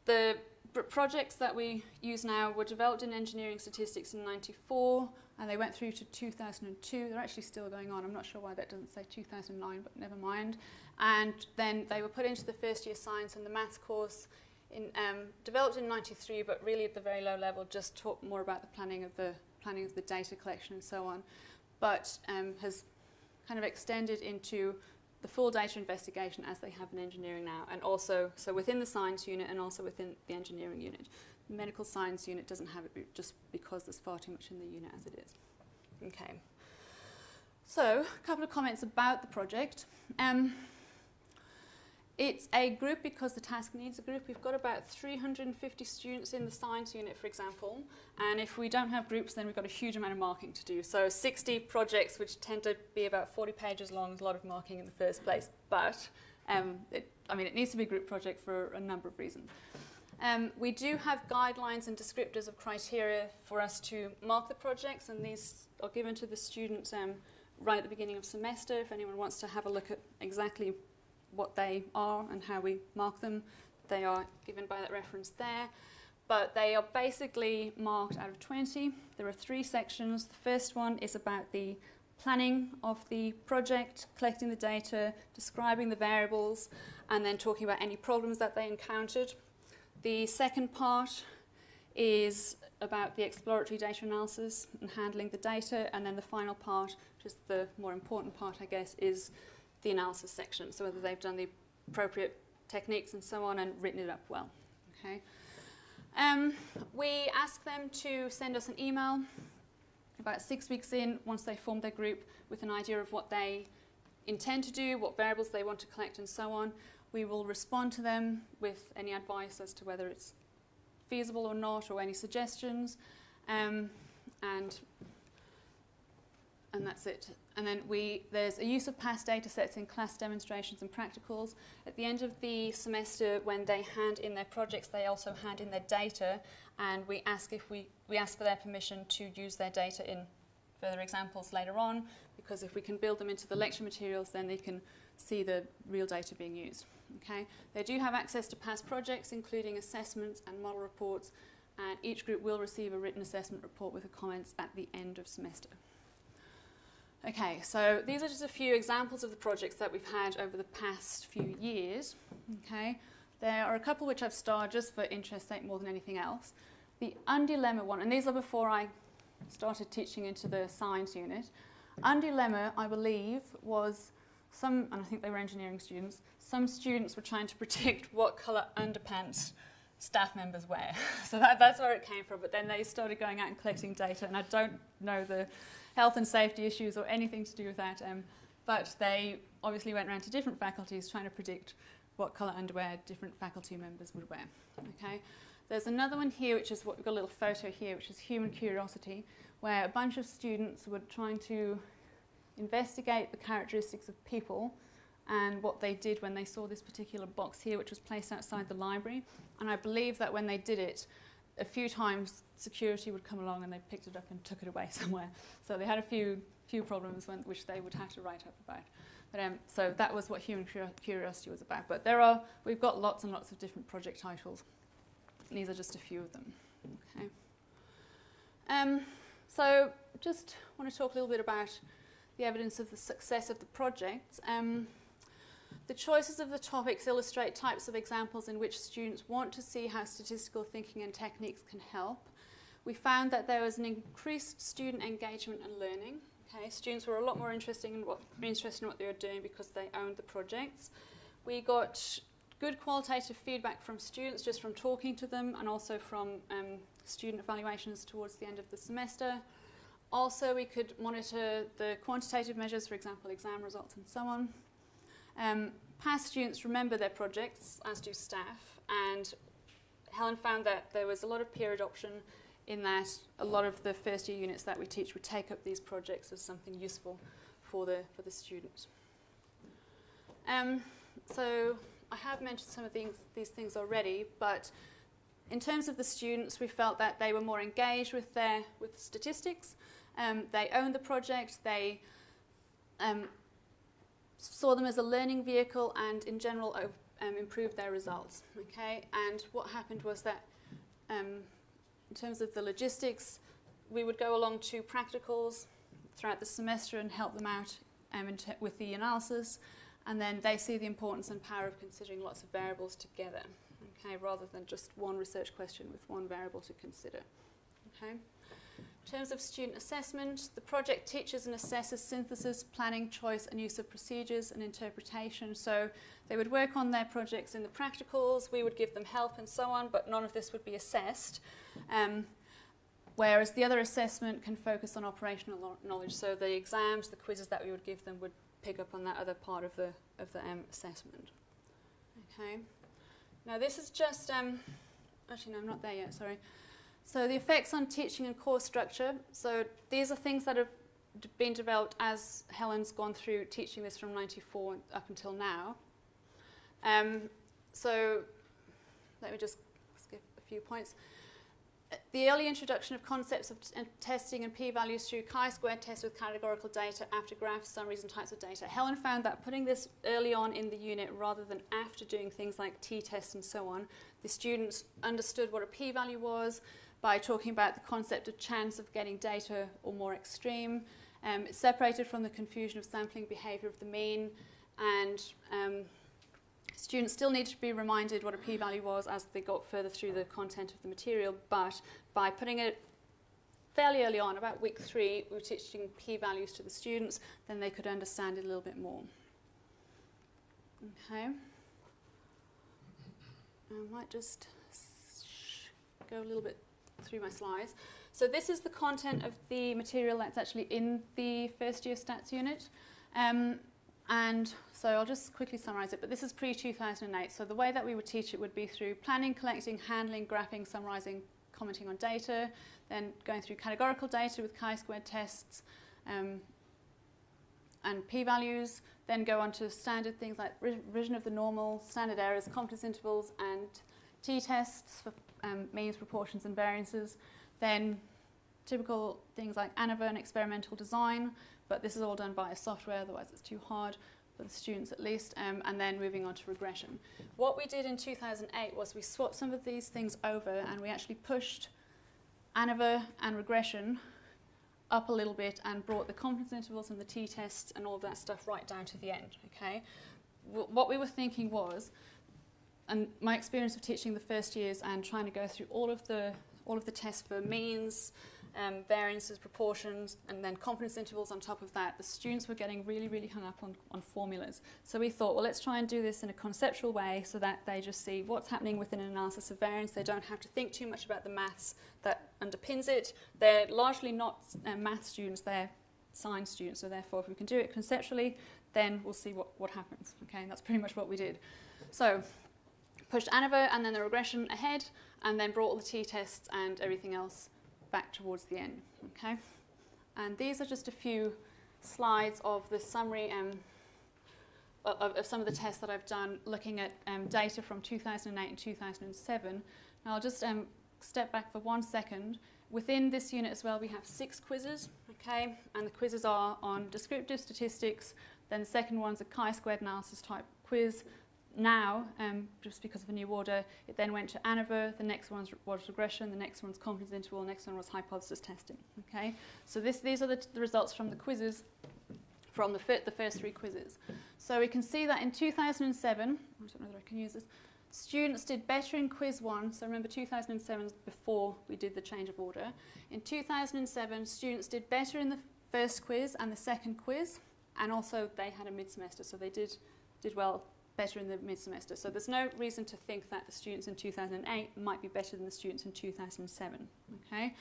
the projects that we use now were developed in engineering statistics in '94, and they went through to 2002. They're actually still going on. I'm not sure why that doesn't say 2009, but never mind. And then they were put into the first year science and the maths course, developed in '93, but really at the very low level, just taught more about the planning of the data collection and so on, but has kind of extended into the full data investigation as they have in engineering now, and also so within the science unit and also within the engineering unit. The medical science unit doesn't have it just because there's far too much in the unit as it is. Okay. So a couple of comments about the project. It's a group because the task needs a group. We've got about 350 students in the science unit, for example, and if we don't have groups, then we've got a huge amount of marking to do. So 60 projects, which tend to be about 40 pages long, is a lot of marking in the first place, but it needs to be a group project for a number of reasons. We do have guidelines and descriptors of criteria for us to mark the projects, and these are given to the students right at the beginning of semester. If anyone wants to have a look at exactly what they are and how we mark them, they are given by that reference there. But they are basically marked out of 20. There are 3 sections. The first one is about the planning of the project, collecting the data, describing the variables, and then talking about any problems that they encountered. The second part is about the exploratory data analysis and handling the data, and then the final part, which is the more important part, I guess, is the analysis section, so whether they've done the appropriate techniques and so on and written it up well. Okay. We ask them to send us an email about 6 weeks in, once they form their group, with an idea of what they intend to do, what variables they want to collect and so on. We will respond to them with any advice as to whether it's feasible or not, or any suggestions, and that's it. And then there's a use of past data sets in class demonstrations and practicals. At the end of the semester, when they hand in their projects, they also hand in their data, and we ask for their permission to use their data in further examples later on, because if we can build them into the lecture materials, then they can see the real data being used. Okay? They do have access to past projects, including assessments and model reports, and each group will receive a written assessment report with the comments at the end of semester. Okay, so these are just a few examples of the projects that we've had over the past few years. Okay, there are a couple which I've starred just for interest's sake more than anything else. The Undilemma one, and these are before I started teaching into the science unit. Undilemma, I believe, was and I think they were engineering students, some students were trying to predict what colour underpants staff members wear. So that's where it came from, but then they started going out and collecting data, and I don't know the health and safety issues or anything to do with that, but they obviously went around to different faculties trying to predict what colour underwear different faculty members would wear. Okay, there's another one here, which is we've got a little photo here, which is human curiosity, where a bunch of students were trying to investigate the characteristics of people and what they did when they saw this particular box here, which was placed outside the library. And I believe that when they did it, a few times security would come along and they picked it up and took it away somewhere. So they had a few problems which they would have to write up about. But, so that was what human curiosity was about. But we've got lots and lots of different project titles. And these are just a few of them. Okay. So just want to talk a little bit about the evidence of the success of the projects. The choices of the topics illustrate types of examples in which students want to see how statistical thinking and techniques can help. We found that there was an increased student engagement and learning. Okay, students were a lot more interested in what they were doing because they owned the projects. We got good qualitative feedback from students just from talking to them, and also from student evaluations towards the end of the semester. Also, we could monitor the quantitative measures, for example, exam results and so on. Past students remember their projects, as do staff, and Helen found that there was a lot of peer adoption in that a lot of the first year units that we teach would take up these projects as something useful for the students. So I have mentioned some of these things already, but in terms of the students, we felt that they were more engaged with statistics. They owned the project. They saw them as a learning vehicle, and in general improved their results. Okay, and what happened was that in terms of the logistics, we would go along to practicals throughout the semester and help them out with the analysis, and then they see the importance and power of considering lots of variables together, okay, rather than just one research question with one variable to consider. Okay. In terms of student assessment, the project teaches and assesses synthesis, planning, choice and use of procedures and interpretation. So they would work on their projects in the practicals, we would give them help and so on, but none of this would be assessed. Whereas the other assessment can focus on operational knowledge. So the exams, the quizzes that we would give them would pick up on that other part of the assessment. Okay. Now this is just, actually no, I'm not there yet, sorry. So the effects on teaching and course structure. So these are things that have been developed as Helen's gone through teaching this from 94 up until now. So let me just skip a few points. The early introduction of concepts of testing and p-values through chi-squared tests with categorical data after graphs, summaries and types of data. Helen found that putting this early on in the unit rather than after doing things like t-tests and so on, the students understood what a p-value was by talking about the concept of chance of getting data or more extreme. It's separated from the confusion of sampling behaviour of the mean, and students still need to be reminded what a p-value was as they got further through the content of the material, but by putting it fairly early on, about week 3, we were teaching p-values to the students, then they could understand it a little bit more. Okay. I might just go a little bit through my slides. So this is the content of the material that's actually in the first year stats unit. And so I'll just quickly summarise it, but this is pre-2008. So the way that we would teach it would be through planning, collecting, handling, graphing, summarising, commenting on data, then going through categorical data with chi-squared tests and p-values, then go on to standard things like revision of the normal, standard errors, confidence intervals and t-tests for means, proportions and variances, then typical things like ANOVA and experimental design, but this is all done via software, otherwise it's too hard for the students at least, and then moving on to regression. What we did in 2008 was we swapped some of these things over and we actually pushed ANOVA and regression up a little bit and brought the confidence intervals and the t-tests and all of that stuff right down to the end, okay? What we were thinking was, and my experience of teaching the first years and trying to go through all of the tests for means, variances, proportions, and then confidence intervals on top of that, the students were getting really, really hung up on formulas. So we thought, well, let's try and do this in a conceptual way so that they just see what's happening within an analysis of variance. They don't have to think too much about the maths that underpins it. They're largely not math students, they're science students, so therefore if we can do it conceptually, then we'll see what happens. Okay, and that's pretty much what we did. So pushed ANOVA and then the regression ahead, and then brought all the t-tests and everything else back towards the end. Okay, and these are just a few slides of the summary of some of the tests that I've done, looking at data from 2008 and 2007. Now I'll just step back for 1 second. Within this unit as well, we have 6 quizzes. Okay, and the quizzes are on descriptive statistics. Then the second one's a chi-squared analysis type quiz. Now, just because of a new order, it then went to ANOVA, the next one was regression, the next one's confidence interval, the next one was hypothesis testing. Okay, so these are the results from the quizzes, from the first 3 quizzes. So we can see that in 2007, I don't know whether I can use this, students did better in quiz 1, so remember 2007 is before we did the change of order. In 2007, students did better in the first quiz and the second quiz, and also they had a mid-semester, so they did well better in the mid-semester. So there's no reason to think that the students in 2008 might be better than the students in 2007. Okay.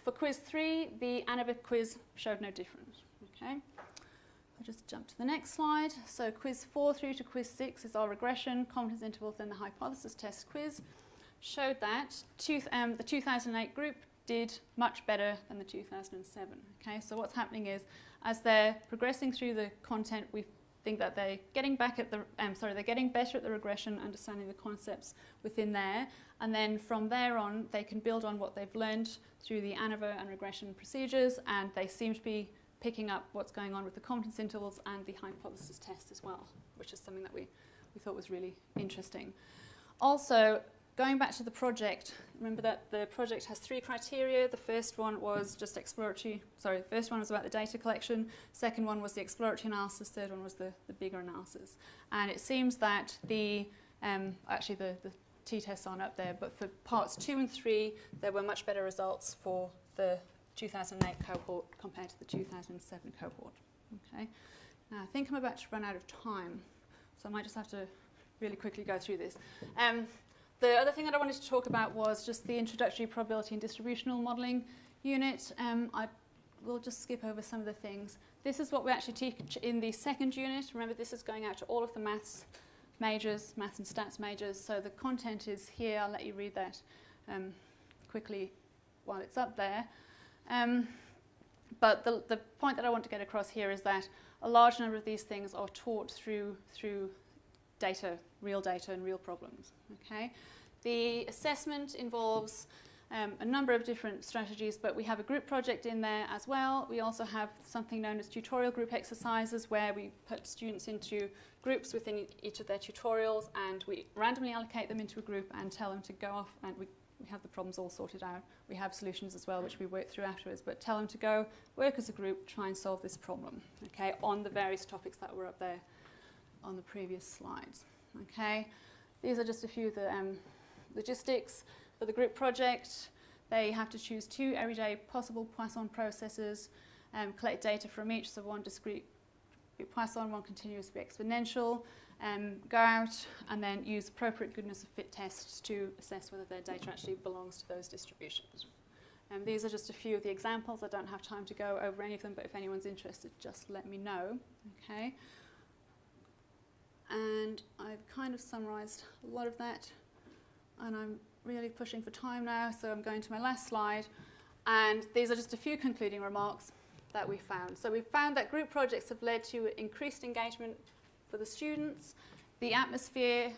For quiz 3, the ANOVA quiz showed no difference. Okay. I'll just jump to the next slide. So quiz 4 through to quiz 6 is our regression, confidence intervals, and the hypothesis test quiz. showed that the 2008 group did much better than the 2007. Okay, so what's happening is, as they're progressing through the content, we think that they're getting better at the regression, understanding the concepts within there, and then from there on, they can build on what they've learned through the ANOVA and regression procedures, and they seem to be picking up what's going on with the confidence intervals and the hypothesis test as well, which is something that we thought was really interesting. Also, going back to the project, remember that the project has 3 criteria. The first one was just exploratory, the first one was about the data collection, second one was the exploratory analysis, third one was the bigger analysis. And it seems that actually the t-tests aren't up there, but for parts 2 and 3, there were much better results for the 2008 cohort compared to the 2007 cohort. Okay. Now I think I'm about to run out of time, so I might just have to really quickly go through this. The other thing that I wanted to talk about was just the introductory probability and distributional modelling unit. I will just skip over some of the things. This is what we actually teach in the second unit. Remember, this is going out to all of the maths majors, maths and stats majors. So the content is here. I'll let you read that quickly while it's up there. But the point that I want to get across here is that a large number of these things are taught through data, real data and real problems. Okay? The assessment involves a number of different strategies, but we have a group project in there as well. We also have something known as tutorial group exercises, where we put students into groups within each of their tutorials, and we randomly allocate them into a group and tell them to go off, and we have the problems all sorted out. We have solutions as well, which we work through afterwards, but tell them to go work as a group, try and solve this problem, okay, on the various topics that were up there on the previous slides. Okay, these are just a few of the logistics for the group project. They have to choose 2 everyday possible Poisson processes, collect data from each, so 1 discrete Poisson, 1 continuous exponential, go out and then use appropriate goodness of fit tests to assess whether their data actually belongs to those distributions. These are just a few of the examples. I don't have time to go over any of them, but if anyone's interested, just let me know. Okay. And I've kind of summarised a lot of that, and I'm really pushing for time now, so I'm going to my last slide. And these are just a few concluding remarks that we found. So we found that group projects have led to increased engagement for the students. The atmosphere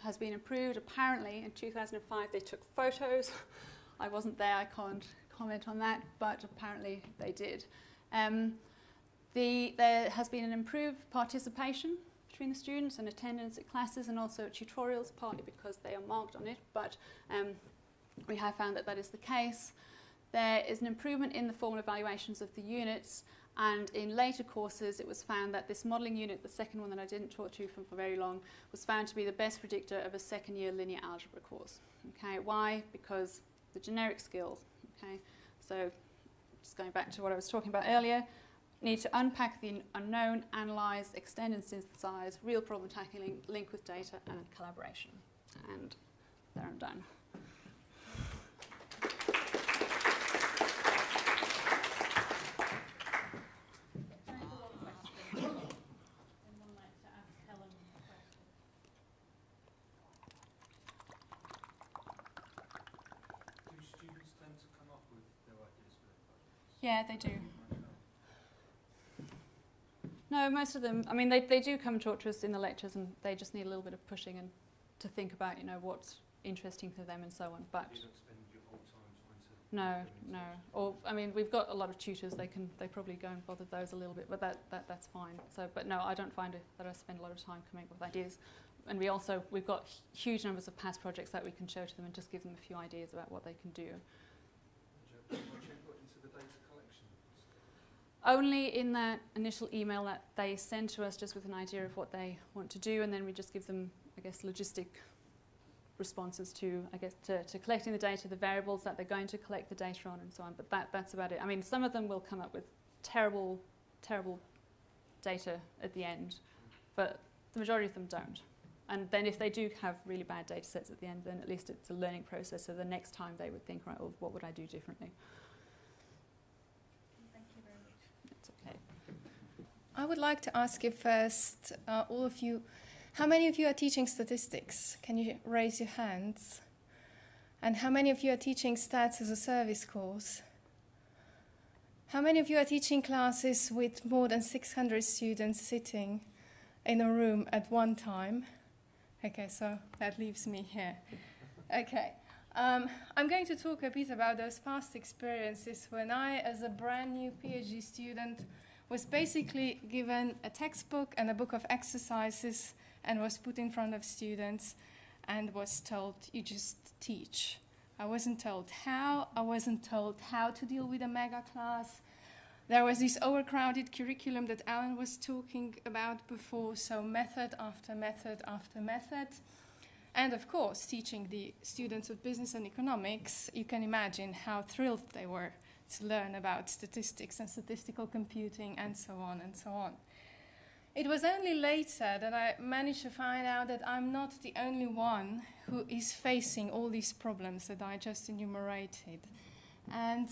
has been improved. Apparently, in 2005, they took photos. I wasn't there, I can't comment on that, but apparently they did. There has been an improved participation between the students and attendance at classes and also at tutorials, partly because they are marked on it, but we have found that that is the case. There is an improvement in the formal evaluations of the units, and in later courses it was found that this modelling unit, the second one that I didn't talk to for very long, was found to be the best predictor of a second-year linear algebra course. Okay, why? Because the generic skills. Okay, so just going back to what I was talking about earlier, need to unpack the unknown, analyse, extend and synthesise, real problem tackling, link with data and collaboration. And there I'm done. Yeah, they do. No, most of them, I mean, they do come and talk to us in the lectures, and they just need a little bit of pushing and to think about, you know, what's interesting to them and so on. But you don't spend your whole time trying to no. Or I mean, we've got a lot of tutors. They probably go and bother those a little bit, but that's fine. So, but no, I don't find that I spend a lot of time coming up with ideas. And we've got huge numbers of past projects that we can show to them and just give them a few ideas about what they can do. What you put into the data collection? Only in that initial email that they send to us, just with an idea of what they want to do, and then we just give them, I guess, logistic responses to, I guess, to collecting the data, the variables that they're going to collect the data on, and so on. But that's about it. I mean, some of them will come up with terrible data at the end, but the majority of them don't. And then if they do have really bad data sets at the end, then at least it's a learning process. So the next time they would think, right, well, what would I do differently? Thank you very much. It's okay. I would like to ask you first, all of you, how many of you are teaching statistics? Can you raise your hands? And how many of you are teaching stats as a service course? How many of you are teaching classes with more than 600 students sitting in a room at one time? Okay, so that leaves me here. Okay, I'm going to talk a bit about those past experiences when I, as a brand new PhD student, was basically given a textbook and a book of exercises and was put in front of students and was told, you just teach. I wasn't told how. I wasn't told how to deal with a mega class. There was this overcrowded curriculum that Allan was talking about before, so method after method after method. And of course, teaching the students of business and economics, you can imagine how thrilled they were to learn about statistics and statistical computing and so on and so on. It was only later that I managed to find out that I'm not the only one who is facing all these problems that I just enumerated. And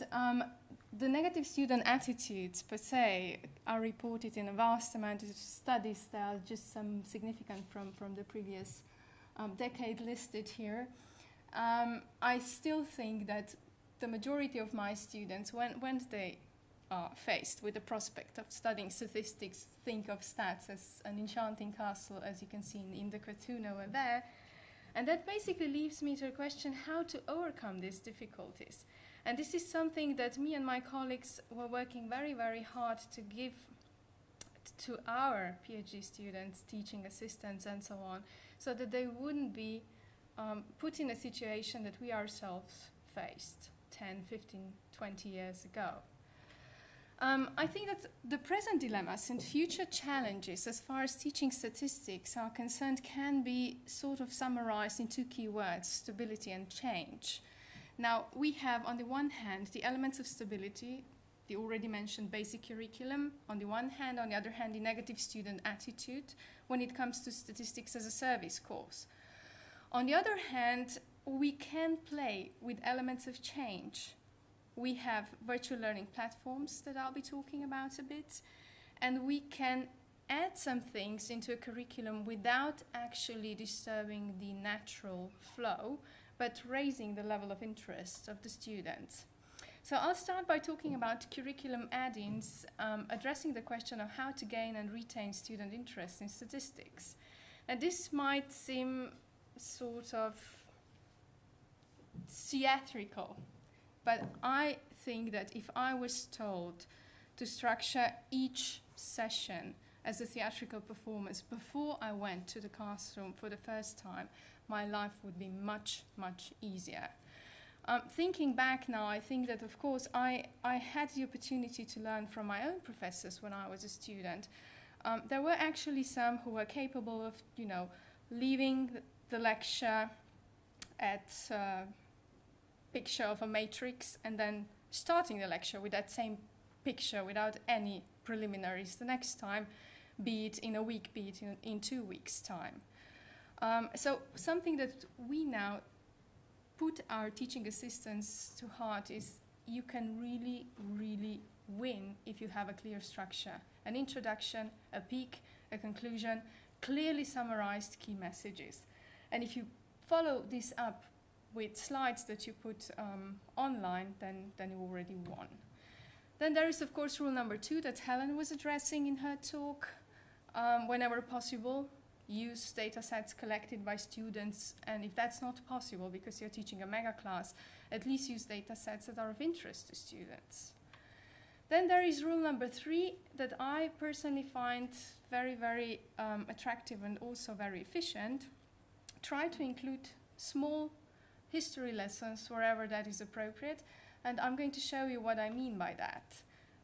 the negative student attitudes per se are reported in a vast amount of studies. There are just some significant from the previous decade listed here. I still think that the majority of my students, when they are faced with the prospect of studying statistics, think of stats as an enchanting castle, as you can see in the cartoon over there. And that basically leaves me to a question how to overcome these difficulties. And this is something that me and my colleagues were working very, very hard to give to our PhD students, teaching assistants and so on, so that they wouldn't be put in a situation that we ourselves faced 10, 15, 20 years ago. I think that the present dilemmas and future challenges as far as teaching statistics are concerned can be sort of summarized in two key words, stability and change. Now, we have on the one hand the elements of stability, the already mentioned basic curriculum on the one hand, on the other hand the negative student attitude when it comes to statistics as a service course. On the other hand, we can play with elements of change. We have virtual learning platforms that I'll be talking about a bit, and we can add some things into a curriculum without actually disturbing the natural flow, but raising the level of interest of the students. So I'll start by talking about curriculum add-ins, addressing the question of how to gain and retain student interest in statistics. And this might seem sort of theatrical, but I think that if I was told to structure each session as a theatrical performance before I went to the classroom for the first time, my life would be much, much easier. Thinking back now, I think that, of course, I had the opportunity to learn from my own professors when I was a student. There were actually some who were capable of, leaving the lecture at a picture of a matrix and then starting the lecture with that same picture without any preliminaries the next time, be it in a week, be it in 2 weeks' time. So something that we now put our teaching assistants to heart is you can really, really win if you have a clear structure, an introduction, a peak, a conclusion, clearly summarized key messages. And if you follow this up with slides that you put online, then you already won. Then there is, of course, rule number 2 that Helen was addressing in her talk. Whenever possible, use data sets collected by students, and if that's not possible because you're teaching a mega class, at least use data sets that are of interest to students. Then there is rule number 3 that I personally find very, very attractive and also very efficient. Try to include small history lessons wherever that is appropriate, and I'm going to show you what I mean by that.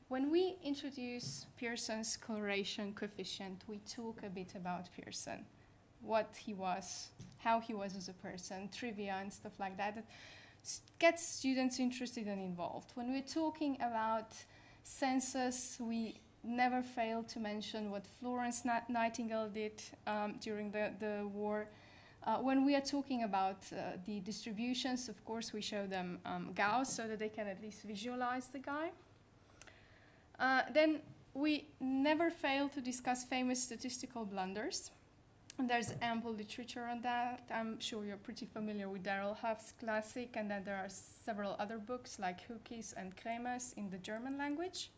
When we introduce Pearson's coloration coefficient, we talk a bit about Pearson, what he was, how he was as a person, trivia and stuff like that. That gets students interested and involved. When we're talking about census, we never fail to mention what Florence Nightingale did during the war. When we are talking about the distributions, of course, we show them Gauss so that they can at least visualize the guy. Then we never fail to discuss famous statistical blunders. And there's ample literature on that. I'm sure you're pretty familiar with Daryl Huff's classic, and then there are several other books like Hukis and Kremers in the German language.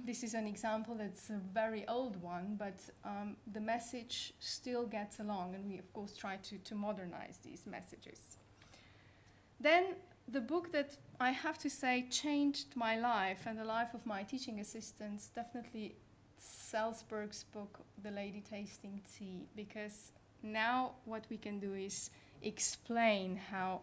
This is an example that's a very old one, but the message still gets along, and we of course try to modernize these messages. Then the book that I have to say changed my life and the life of my teaching assistants, definitely Salzburg's book, The Lady Tasting Tea, because now what we can do is explain how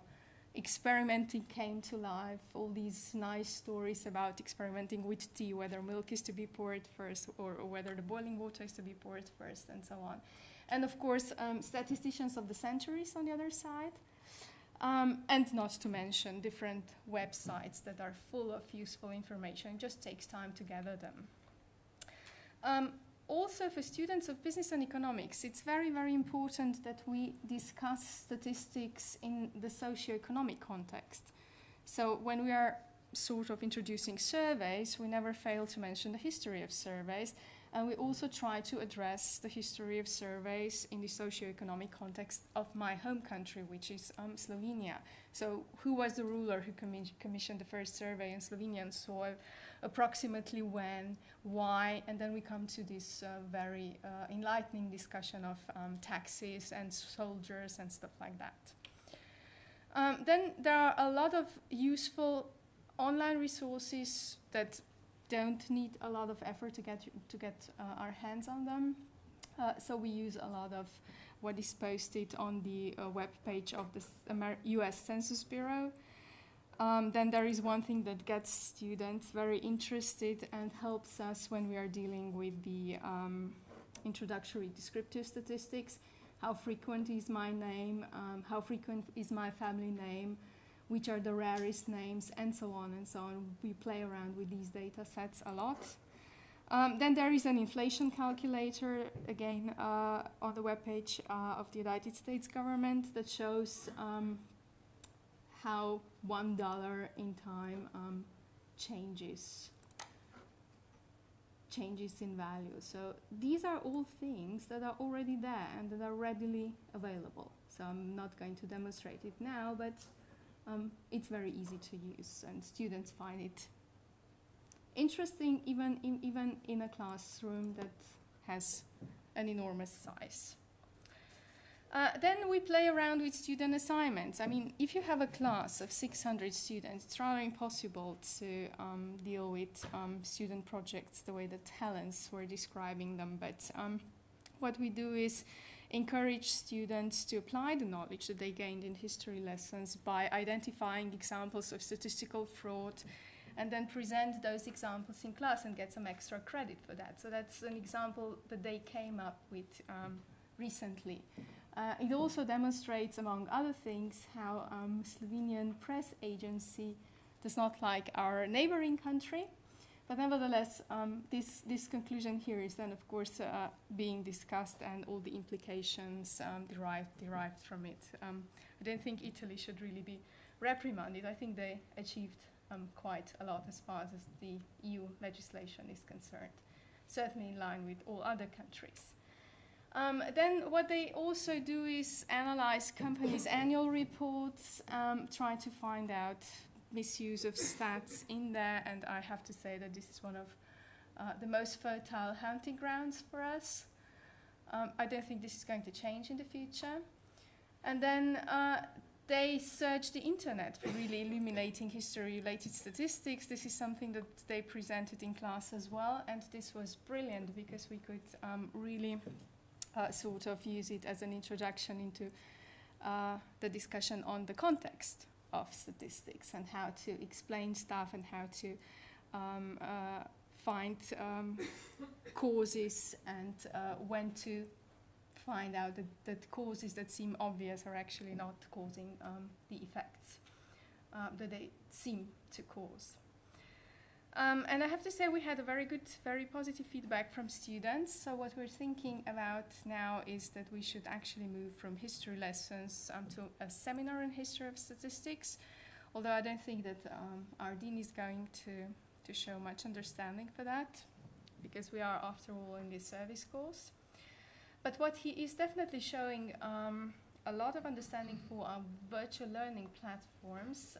experimenting came to life, all these nice stories about experimenting with tea, whether milk is to be poured first or whether the boiling water is to be poured first, and so on. And of course, statisticians of the centuries on the other side. And not to mention different websites that are full of useful information. It just takes time to gather them. Also, for students of business and economics, it's very, very important that we discuss statistics in the socio-economic context. So when we are sort of introducing surveys, we never fail to mention the history of surveys, and we also try to address the history of surveys in the socio-economic context of my home country, which is Slovenia. So who was the ruler who commissioned the first survey in Slovenian soil, approximately when, why, and then we come to this very enlightening discussion of taxes and soldiers and stuff like that. Then there are a lot of useful online resources that don't need a lot of effort to get our hands on them. So we use a lot of what is posted on the web page of the US Census Bureau. Then there is one thing that gets students very interested and helps us when we are dealing with the introductory descriptive statistics. How frequent is my name? How frequent is my family name? Which are the rarest names, and so on and so on. We play around with these data sets a lot. Then there is an inflation calculator, again, on the webpage of the United States government that shows how $1 in time changes in value. So these are all things that are already there and that are readily available. So I'm not going to demonstrate it now, but it's very easy to use, and students find it interesting even in a classroom that has an enormous size. Then we play around with student assignments. I mean, if you have a class of 600 students, it's rather impossible to deal with student projects the way that Helen's were describing them. But what we do is encourage students to apply the knowledge that they gained in history lessons by identifying examples of statistical fraud, and then present those examples in class and get some extra credit for that. So that's an example that they came up with recently. It also demonstrates, among other things, how Slovenian press agency does not like our neighboring country. But nevertheless, this conclusion here is then, of course, being discussed, and all the implications derived from it. I don't think Italy should really be reprimanded. I think they achieved quite a lot as far as the EU legislation is concerned, certainly in line with all other countries. Then what they also do is analyze companies' annual reports, try to find out misuse of stats in there, and I have to say that this is one of the most fertile hunting grounds for us. I don't think this is going to change in the future. And then they search the internet for really illuminating history-related statistics. This is something that they presented in class as well, and this was brilliant because we could really sort of use it as an introduction into the discussion on the context of statistics and how to explain stuff and how to find causes and when to find out that causes that seem obvious are actually not causing the effects that they seem to cause. And I have to say we had a very good, very positive feedback from students. So what we're thinking about now is that we should actually move from history lessons to a seminar in history of statistics, although I don't think that our dean is going to show much understanding for that, because we are, after all, in this service course. But what he is definitely showing a lot of understanding for our virtual learning platforms,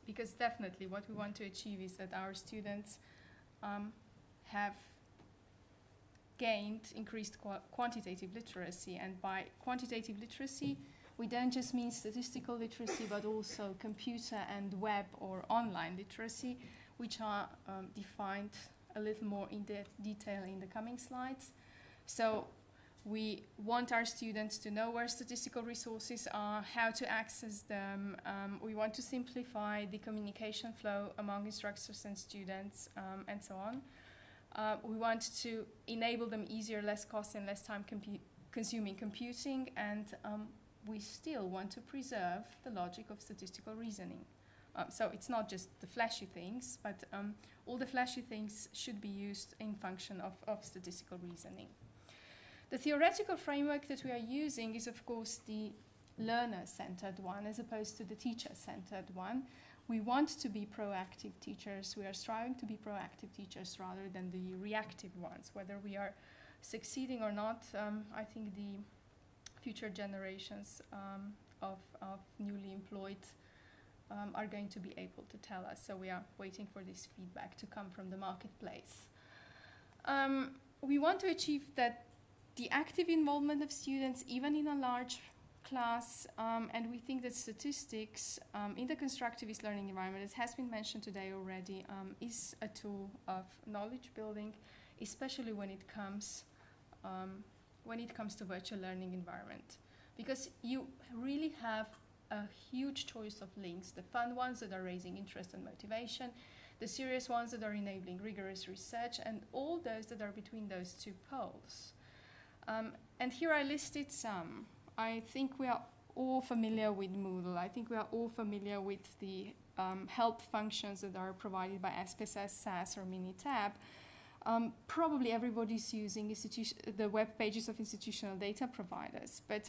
because definitely what we want to achieve is that our students have gained increased quantitative literacy. And by quantitative literacy, we don't just mean statistical literacy, but also computer and web or online literacy, which are defined a little more in detail in the coming slides. So we want our students to know where statistical resources are, how to access them. We want to simplify the communication flow among instructors and students, and so on. We want to enable them easier, less cost and less time consuming computing, and we still want to preserve the logic of statistical reasoning. So it's not just the flashy things, but all the flashy things should be used in function of statistical reasoning. The theoretical framework that we are using is, of course, the learner-centered one as opposed to the teacher-centered one. We want to be proactive teachers. We are striving to be proactive teachers rather than the reactive ones. Whether we are succeeding or not, I think the future generations of newly employed are going to be able to tell us. So we are waiting for this feedback to come from the marketplace. We want to achieve that the active involvement of students, even in a large class, and we think that statistics in the constructivist learning environment, as has been mentioned today already, is a tool of knowledge building, especially when it comes to virtual learning environment, because you really have a huge choice of links: the fun ones that are raising interest and motivation, the serious ones that are enabling rigorous research, and all those that are between those two poles. And here I listed some. I think we are all familiar with Moodle. I think we are all familiar with the help functions that are provided by SPSS, SAS, or Minitab. Probably everybody's using the web pages of institutional data providers. But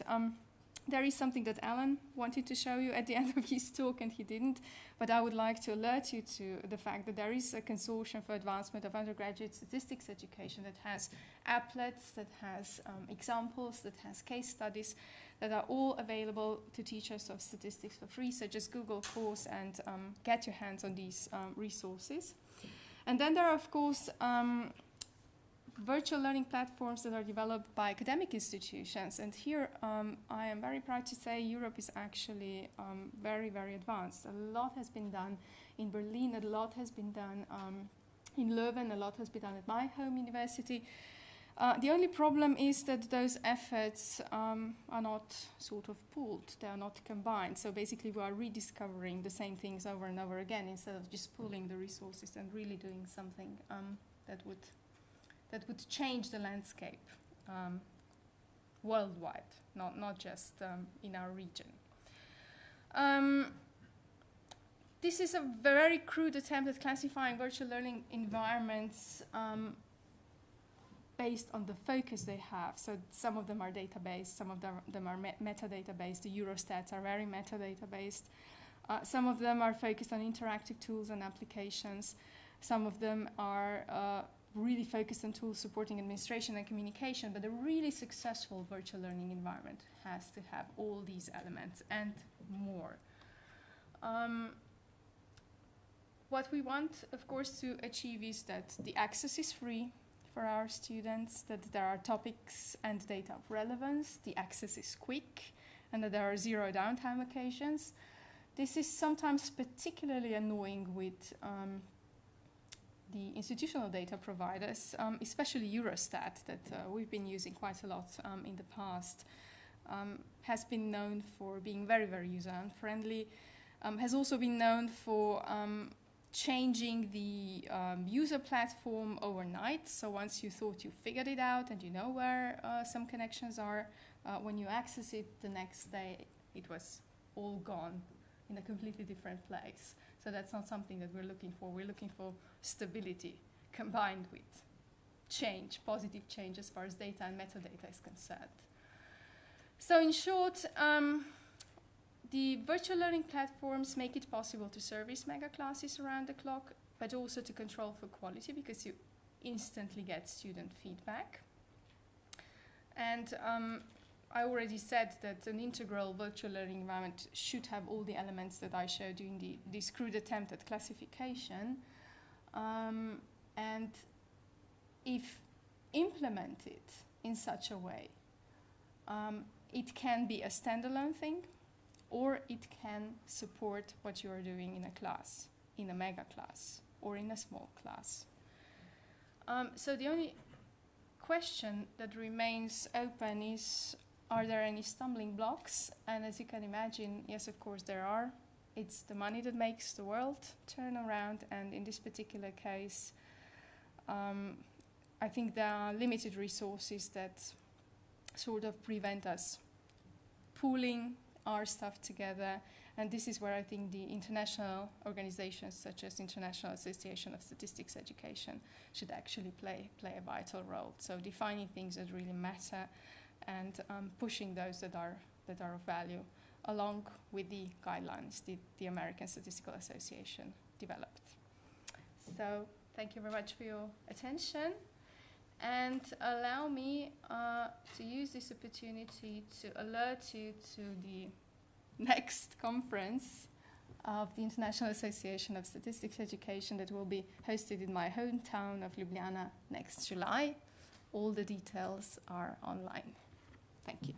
there is something that Allan wanted to show you at the end of his talk, and he didn't. But I would like to alert you to the fact that there is a consortium for advancement of undergraduate statistics education that has applets, that has examples, that has case studies, that are all available to teachers of statistics for free. So just Google course and get your hands on these resources. And then there are, of course, virtual learning platforms that are developed by academic institutions. And here I am very proud to say Europe is actually very, very advanced. A lot has been done in Berlin, a lot has been done in Leuven, a lot has been done at my home university. The only problem is that those efforts are not sort of pooled, they are not combined. So basically we are rediscovering the same things over and over again instead of just pooling the resources and really doing something that would change the landscape worldwide, not just in our region. This is a very crude attempt at classifying virtual learning environments based on the focus they have. So some of them are data-based, some of them are metadata-based. The Eurostats are very metadata-based. Some of them are focused on interactive tools and applications. Some of them are really focused on tools supporting administration and communication, but a really successful virtual learning environment has to have all these elements and more. What we want, of course, to achieve is that the access is free for our students, that there are topics and data of relevance, the access is quick, and that there are zero downtime occasions. This is sometimes particularly annoying with the institutional data providers, especially Eurostat, that we've been using quite a lot in the past, has been known for being very, very user-unfriendly, has also been known for changing the user platform overnight. So once you thought you figured it out and you know where some connections are, when you access it the next day, it was all gone in a completely different place. So that's not something that we're looking for. We're looking for stability combined with change, positive change as far as data and metadata is concerned. So in short, the virtual learning platforms make it possible to service mega classes around the clock, but also to control for quality because you instantly get student feedback. And I already said that an integral virtual learning environment should have all the elements that I showed you in this crude attempt at classification. And if implemented in such a way, it can be a standalone thing, or it can support what you are doing in a class, in a mega class, or in a small class. So the only question that remains open is, are there any stumbling blocks? And as you can imagine, yes, of course there are. It's the money that makes the world turn around, and in this particular case, I think there are limited resources that sort of prevent us pooling our stuff together. And this is where I think the international organizations such as International Association of Statistics Education should actually play a vital role. So defining things that really matter and pushing those that are of value, along with the guidelines the American Statistical Association developed. So thank you very much for your attention, and allow me to use this opportunity to alert you to the next conference of the International Association of Statistics Education that will be hosted in my hometown of Ljubliana next July. All the details are online. Thank you.